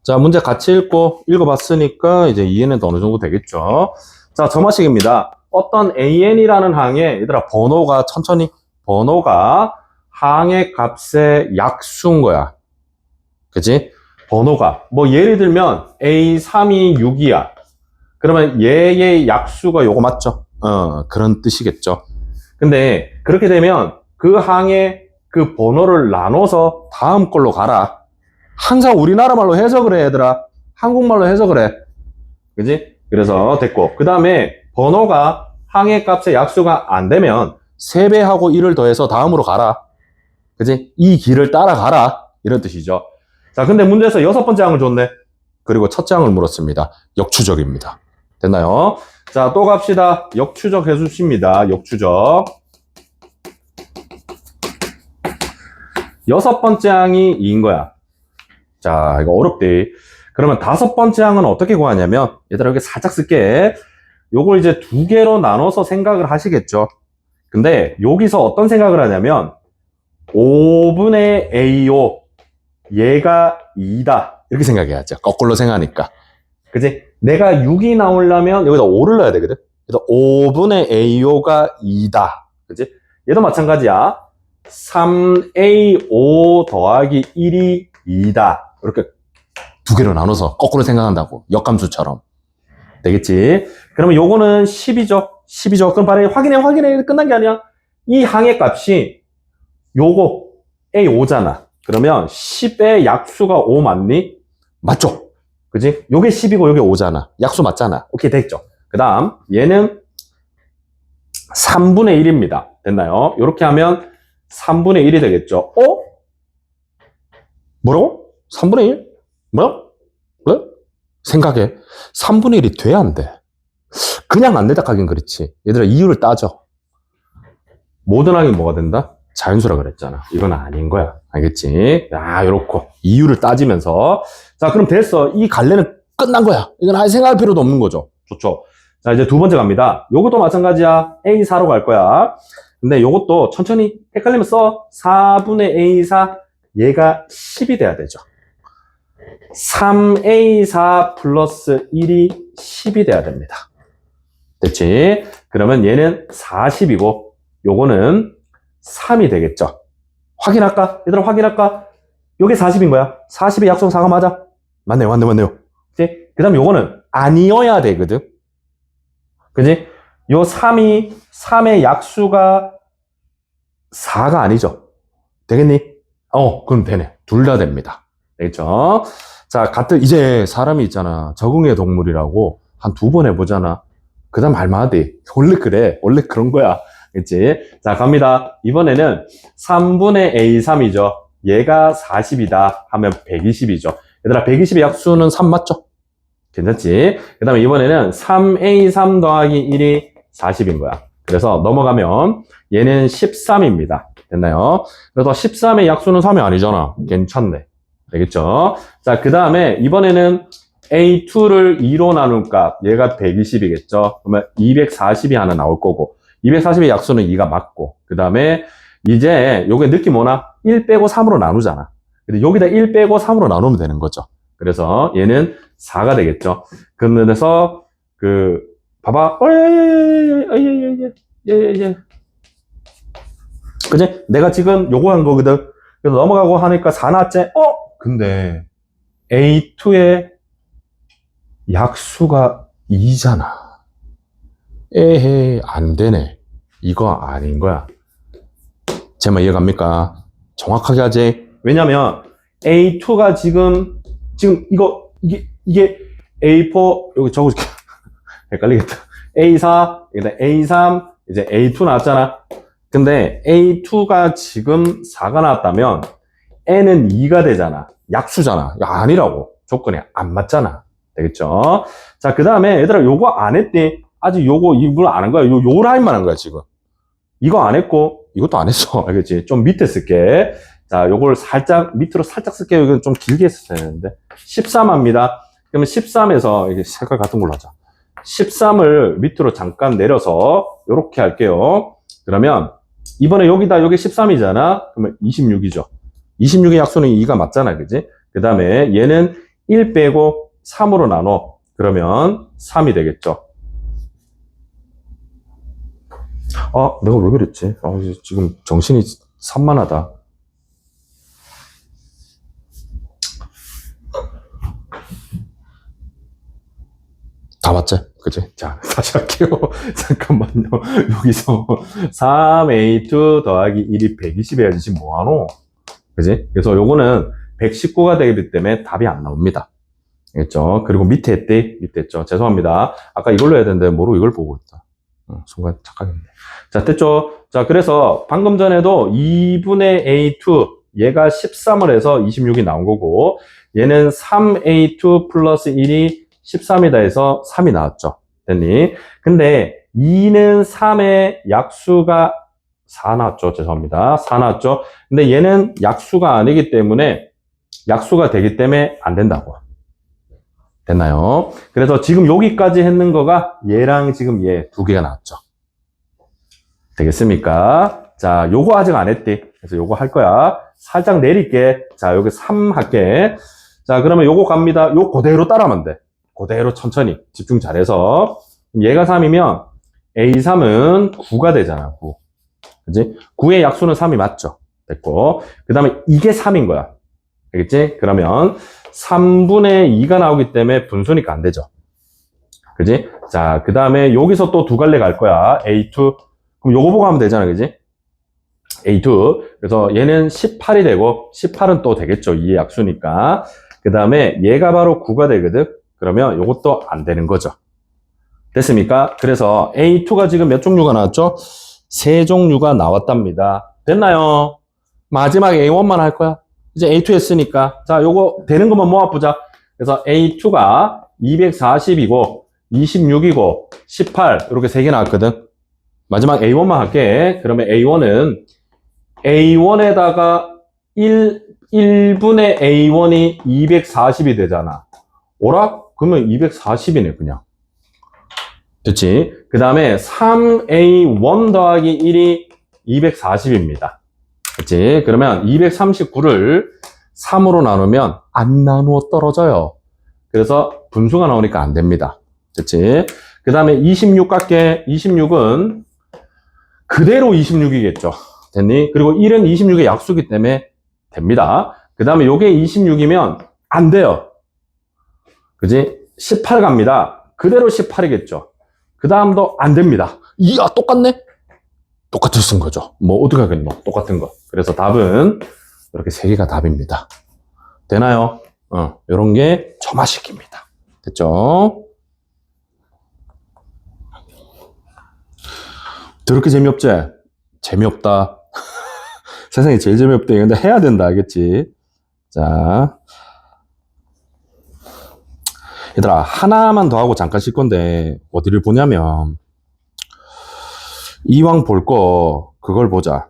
자, 문제 같이 읽고 읽어봤으니까 이제 이해는 어느 정도 되겠죠? 자, 점화식입니다. 어떤 AN이라는 항에, 얘들아, 번호가 항의 값의 약수인 거야. 그치? 번호가. 뭐, 예를 들면, A3이 6이야. 그러면 얘의 약수가 요거 맞죠? 그런 뜻이겠죠. 근데 그렇게 되면 그 항의 그 번호를 나눠서 다음 걸로 가라. 항상 우리나라 말로 해석을 해, 얘들아. 한국말로 해석을 해. 그지? 그래서 됐고. 그 다음에 번호가 항의 값의 약수가 안 되면 3배하고 1을 더해서 다음으로 가라. 그지? 이 길을 따라가라. 이런 뜻이죠. 자, 근데 문제에서 6번째 항을 줬네. 그리고 첫째 항을 물었습니다. 역추적입니다. 됐나요? 자, 또 갑시다. 역추적 해주십니다. 역추적. 6번째 항이 2인 거야. 자, 이거 어렵대. 그러면 5번째 항은 어떻게 구하냐면, 얘들아, 여기 살짝 쓸게. 요걸 이제 2개로 나눠서 생각을 하시겠죠. 근데 여기서 어떤 생각을 하냐면, 5분의 A요. 얘가 2다. 이렇게 생각해야죠. 거꾸로 생각하니까. 그지? 내가 6이 나오려면 여기다 5를 넣어야 되거든. 그래서 5분의 A요가 2다. 그지? 얘도 마찬가지야. 3A5 더하기 1이 2다. 이렇게 두 개로 나눠서 거꾸로 생각한다고. 역함수처럼. 되겠지? 그러면 요거는 10이죠. 10이죠. 그럼 바로 확인해. 끝난 게 아니야. 이 항의 값이 요거 A5잖아. 그러면 10의 약수가 5 맞니? 맞죠? 그지? 요게 10이고 요게 5잖아. 약수 맞잖아. 오케이, 됐죠? 그 다음, 얘는 3분의 1입니다. 됐나요? 요렇게 하면 3분의 1이 되겠죠? 뭐라고? 3분의 1? 뭐야? 왜? 생각해. 3분의 1이 돼야 안 돼. 그냥 안 된다 하긴 그렇지. 얘들아, 이유를 따져. 모든 항이 뭐가 된다? 자연수라 그랬잖아. 이건 아닌 거야. 알겠지? 야, 요렇고. 이유를 따지면서. 자, 그럼 됐어. 이 갈래는 끝난 거야. 이건 아예 생각할 필요도 없는 거죠. 좋죠. 자, 이제 두 번째 갑니다. 요것도 마찬가지야. A4로 갈 거야. 근데 요것도 천천히 헷갈리면 써. 4분의 A4. 얘가 10이 돼야 되죠. 3A4 플러스 1이 10이 돼야 됩니다. 됐지? 그러면 얘는 40이고, 요거는 3이 되겠죠. 확인할까? 얘들아, 확인할까? 요게 40인 거야. 40의 약수가 4가 맞아? 맞네요. 그치? 그 다음 요거는 아니어야 되거든. 그지? 요 3의 약수가 4가 아니죠. 되겠니? 그럼 되네. 둘 다 됩니다. 되겠죠? 자, 이제 사람이 있잖아. 적응의 동물이라고 한 2번 해보잖아. 그 다음 할만하대. 원래 그래. 원래 그런 거야. 그치? 자, 갑니다. 이번에는 3분의 A3이죠. 얘가 40이다 하면 120이죠. 얘들아, 120의 약수는 3 맞죠? 괜찮지? 그 다음에 이번에는 3A3 더하기 1이 40인 거야. 그래서 넘어가면 얘는 13입니다. 됐나요? 그래서 13의 약수는 3이 아니잖아. 괜찮네. 되겠죠? 자, 그 다음에 이번에는 A2를 2로 나눈 값, 얘가 120이겠죠? 그러면 240이 하나 나올 거고, 240의 약수는 2가 맞고, 그 다음에 이제 요게 느낌 오나? 1 빼고 3으로 나누잖아. 근데 여기다 1 빼고 3으로 나누면 되는 거죠. 그래서 얘는 4가 되겠죠. 그래서 봐봐. 예. 그지? 내가 지금 요거 한 거거든. 그래서 넘어가고 하니까 4 나왔지? 근데 A2의 약수가 2잖아. 에헤, 안 되네. 이거 아닌 거야. 제 말 이해갑니까? 정확하게 하지. 왜냐면 A2가 지금 이게 A4 여기 적어줄게. 헷갈리겠다. A4 A3 이제 A2 나왔잖아. 근데 A2가 지금 4가 나왔다면 N은 2가 되잖아. 약수잖아. 아니라고. 조건이 안 맞잖아. 되겠죠? 자, 그 다음에 얘들아 요거 안 했대. 아직 요거 이걸 안 한 거야. 요 라인만 한 거야 지금. 이거 안 했고 이것도 안 했어. 알겠지? 좀 밑에 쓸게. 자, 요걸 밑으로 살짝 쓸게요. 이건 좀 길게 했어야 되는데 13합니다. 그러면 13에서 이게 색깔 같은 걸로 하자. 13을 밑으로 잠깐 내려서 요렇게 할게요. 그러면 이번에 여기 13이잖아. 그러면 26이죠. 26의 약수는 2가 맞잖아. 그지? 그 다음에 얘는 1 빼고 3으로 나눠. 그러면 3이 되겠죠. 내가 왜 그랬지? 지금 정신이 산만하다. 다 맞지? 그치? 자, 다시 할게요. 잠깐만요. 여기서 3A2 더하기 1이 120 해야지 지금 뭐하노? 그지? 그래서 요거는 119가 되기 때문에 답이 안 나옵니다. 알겠죠? 그리고 밑에 했죠? 죄송합니다. 아까 이걸로 해야 되는데 모르고 이걸 보고 있다. 순간 착각했네. 자, 됐죠? 자, 그래서 방금 전에도 2분의 A2 얘가 13을 해서 26이 나온 거고 얘는 3A2 플러스 1이 13이다 해서 3이 나왔죠. 됐니? 근데 2는 3의 약수가 4 나왔죠. 죄송합니다. 4 나왔죠. 근데 얘는 약수가 아니기 때문에 약수가 되기 때문에 안 된다고. 됐나요? 그래서 지금 여기까지 했는 거가 얘랑 지금 얘 두 개가 나왔죠. 되겠습니까? 자, 요거 아직 안 했디. 그래서 요거 할 거야. 살짝 내릴게. 자, 여기 3 할게. 자, 그러면 요거 갑니다. 요 그대로 따라하면 돼. 그대로 천천히 집중 잘해서. 얘가 3이면 A3은 9가 되잖아. 9. 그지? 9의 약수는 3이 맞죠? 됐고. 그 다음에 이게 3인 거야. 알겠지? 그러면 3분의 2가 나오기 때문에 분수니까 안 되죠. 그지? 자, 그 다음에 여기서 또 두 갈래 갈 거야. A2. 그럼 요거 보고 하면 되잖아. 그지? A2. 그래서 얘는 18이 되고, 18은 또 되겠죠. 2의 약수니까. 그 다음에 얘가 바로 9가 되거든? 그러면 요것도 안 되는 거죠. 됐습니까? 그래서 A2가 지금 몇 종류가 나왔죠? 3종류가 나왔답니다. 됐나요? 마지막 A1만 할 거야. 이제 A2 했으니까. 자, 요거 되는 것만 모아보자. 그래서 A2가 240이고, 26이고, 18, 이렇게 3개 나왔거든. 마지막 A1만 할게. 그러면 A1은 A1에다가 1분의 A1이 240이 되잖아. 오라? 그러면 240이네, 그냥. 됐지? 그 다음에 3A1 더하기 1이 240입니다. 그치? 그러면 239를 3으로 나누면 안 나누어 떨어져요. 그래서 분수가 나오니까 안 됩니다. 그치? 그 다음에 26 갈게. 26은 그대로 26이겠죠. 됐니? 그리고 1은 26의 약수기 때문에 됩니다. 그 다음에 요게 26이면 안 돼요. 그지? 18 갑니다. 그대로 18이겠죠. 그 다음도 안 됩니다. 이야, 똑같네? 똑같이 쓴 거죠. 뭐, 어떻게 하겠노? 똑같은 거. 그래서 답은 이렇게 3개가 답입니다. 되나요? 요런 게 점화식입니다. 됐죠? 더럽게 재미없지? 재미없다. 세상에 제일 재미없대. 근데 해야 된다. 알겠지? 자. 얘들아, 하나만 더 하고 잠깐 쉴 건데, 어디를 보냐면, 이왕 볼 거, 그걸 보자.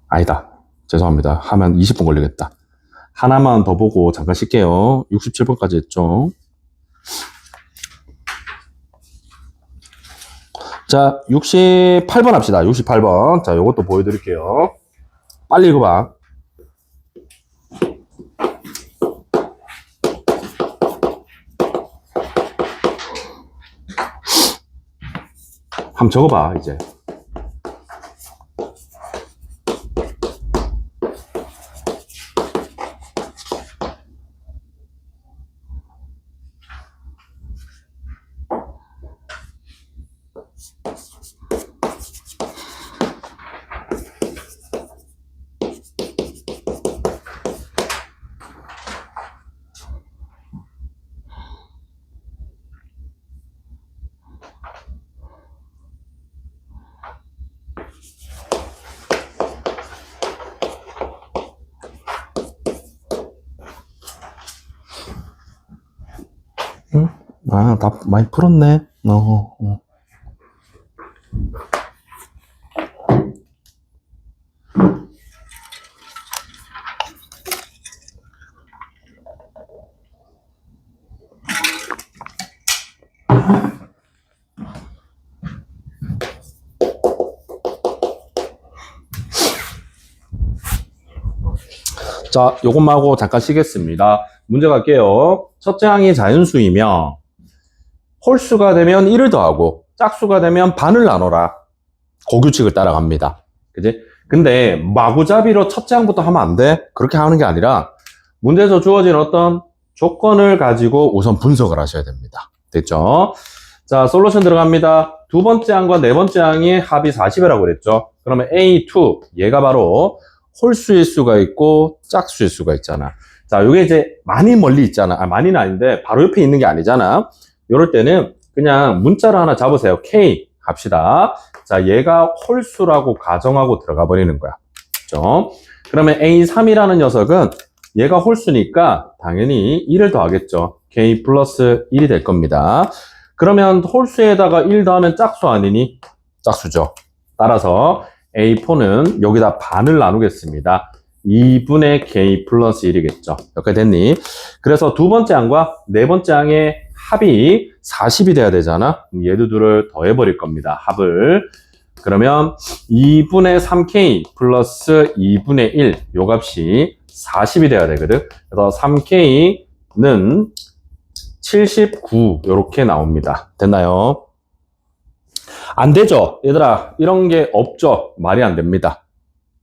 아니다. 죄송합니다. 하면 20분 걸리겠다. 하나만 더 보고 잠깐 쉴게요. 67번까지 했죠. 자, 68번 합시다. 68번. 자, 요것도 보여드릴게요. 빨리 읽어봐. 한번 적어봐, 이제. 응? 아, 다 많이 풀었네. 자, 요것만 하고 잠깐 쉬겠습니다. 문제 갈게요. 첫째 항이 자연수이며 홀수가 되면 1을 더하고 짝수가 되면 반을 나눠라. 그 규칙을 따라갑니다. 그지? 근데 마구잡이로 첫째 항부터 하면 안 돼. 그렇게 하는 게 아니라 문제에서 주어진 어떤 조건을 가지고 우선 분석을 하셔야 됩니다. 됐죠? 자, 솔루션 들어갑니다. 두 번째 항과 네 번째 항이 합이 40이라고 그랬죠? 그러면 A2, 얘가 바로 홀수일 수가 있고 짝수일 수가 있잖아. 자, 요게 이제 많이 멀리 있잖아. 많이는 아닌데 바로 옆에 있는 게 아니잖아. 요럴 때는 그냥 문자를 하나 잡으세요. K 합시다. 자, 얘가 홀수라고 가정하고 들어가 버리는 거야. 그렇죠? 그러면 A3이라는 녀석은 얘가 홀수니까 당연히 1을 더하겠죠. K 플러스 1이 될 겁니다. 그러면 홀수에다가 1 더하면 짝수 아니니? 짝수죠. 따라서 A4는 여기다 반을 나누겠습니다. 2분의 K 플러스 1이겠죠. 여기까지 됐니? 그래서 두 번째 항과 네 번째 항의 합이 40이 돼야 되잖아. 그럼 얘들 둘을 더해버릴 겁니다. 합을. 그러면 2분의 3K 플러스 2분의 1, 요 값이 40이 돼야 되거든. 그래서 3K는 79, 요렇게 나옵니다. 됐나요? 안 되죠? 얘들아, 이런 게 없죠? 말이 안 됩니다.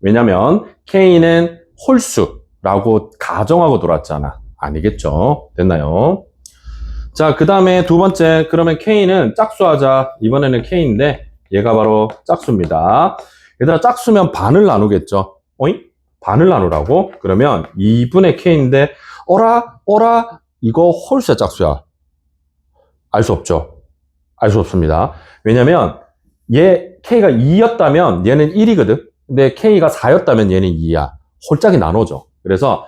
왜냐면 K는 홀수라고 가정하고 돌았잖아. 아니겠죠? 됐나요? 자, 그 다음에 두 번째, 그러면 K는 짝수하자. 이번에는 K인데 얘가 바로 짝수입니다. 얘들아, 짝수면 반을 나누겠죠? 어이? 반을 나누라고? 그러면 2분의 K인데 어라? 이거 홀수야, 짝수야? 알 수 없죠? 알 수 없습니다. 왜냐면 얘 K가 2였다면 얘는 1이거든. 근데 K가 4였다면 얘는 2야. 홀짝이 나눠져. 그래서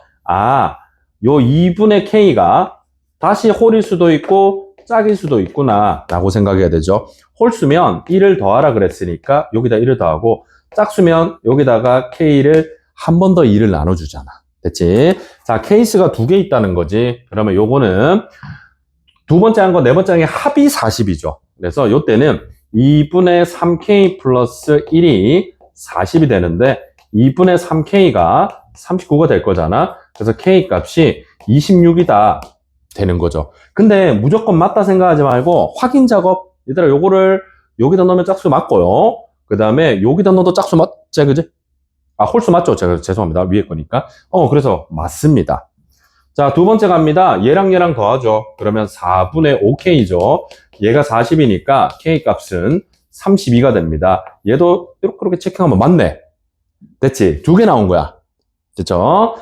요 2분의 K가 다시 홀일 수도 있고 짝일 수도 있구나 라고 생각해야 되죠. 홀수면 1을 더하라 그랬으니까 여기다 1을 더하고, 짝수면 여기다가 K를 한 번 더 2를 나눠주잖아. 됐지? 자, 케이스가 두 개 있다는 거지. 그러면 요거는 두 번째 항과 네 번째 항의 합이 40이죠. 그래서 요때는 2분의 3K 플러스 1이 40이 되는데 2분의 3K가 39가 될 거잖아. 그래서 K 값이 26이다 되는 거죠. 근데 무조건 맞다 생각하지 말고 확인 작업. 얘들아, 요거를 여기다 넣으면 짝수 맞고요. 그 다음에 여기다 넣어도 짝수 맞지, 그지? 홀수 맞죠? 제가 죄송합니다. 위에 거니까. 그래서 맞습니다. 자, 두 번째 갑니다. 얘랑 더하죠. 그러면 4분의 5K죠. 얘가 40이니까 K 값은 32가 됩니다. 얘도 이렇게 체크하면 맞네. 됐지? 두 개 나온 거야. 됐죠?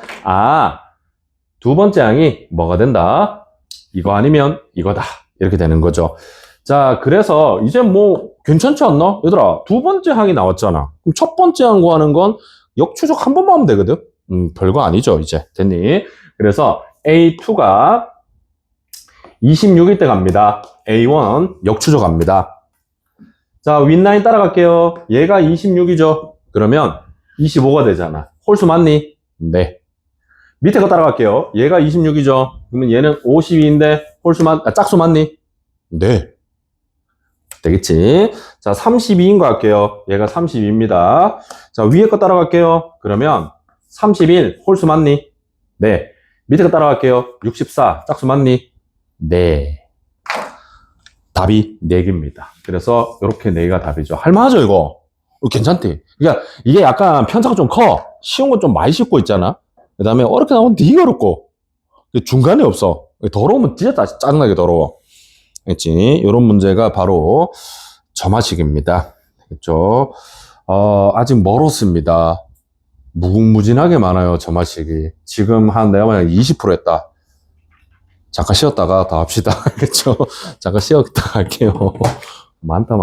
두 번째 항이 뭐가 된다? 이거 아니면 이거다. 이렇게 되는 거죠. 자, 그래서 이제 뭐 괜찮지 않나? 얘들아, 두 번째 항이 나왔잖아. 그럼 첫 번째 항 구하는 건 역추적 한 번만 하면 되거든? 별거 아니죠, 이제. 됐니? 그래서 A2가 26일 때 갑니다. A1 역추적합니다. 자, 윗라인 따라갈게요. 얘가 26이죠. 그러면 25가 되잖아. 홀수 맞니? 네. 밑에 거 따라갈게요. 얘가 26이죠. 그러면 얘는 52인데 짝수 맞니? 네. 되겠지? 자, 32인 거 할게요. 얘가 32입니다. 자, 위에 거 따라갈게요. 그러면 31 홀수 맞니? 네. 밑에 거 따라갈게요. 64 짝수 맞니? 네. 답이 4개입니다. 그래서 이렇게 4개가 답이죠. 할만하죠, 이거? 괜찮대. 그러니까 이게 약간 편차가 좀 커. 쉬운 건 좀 많이 씹고 있잖아. 그 다음에 어렵게 나오면 되게 어렵고 중간이 없어. 더러우면 진짜 짜증나게 더러워. 그렇지? 이런 문제가 바로 점화식입니다. 그렇죠? 아직 멀었습니다. 무궁무진하게 많아요, 점화식이. 지금 내가 만약 20% 했다. 잠깐 쉬었다가 더 합시다. 그렇죠? 잠깐 쉬었다 할게요. 많다.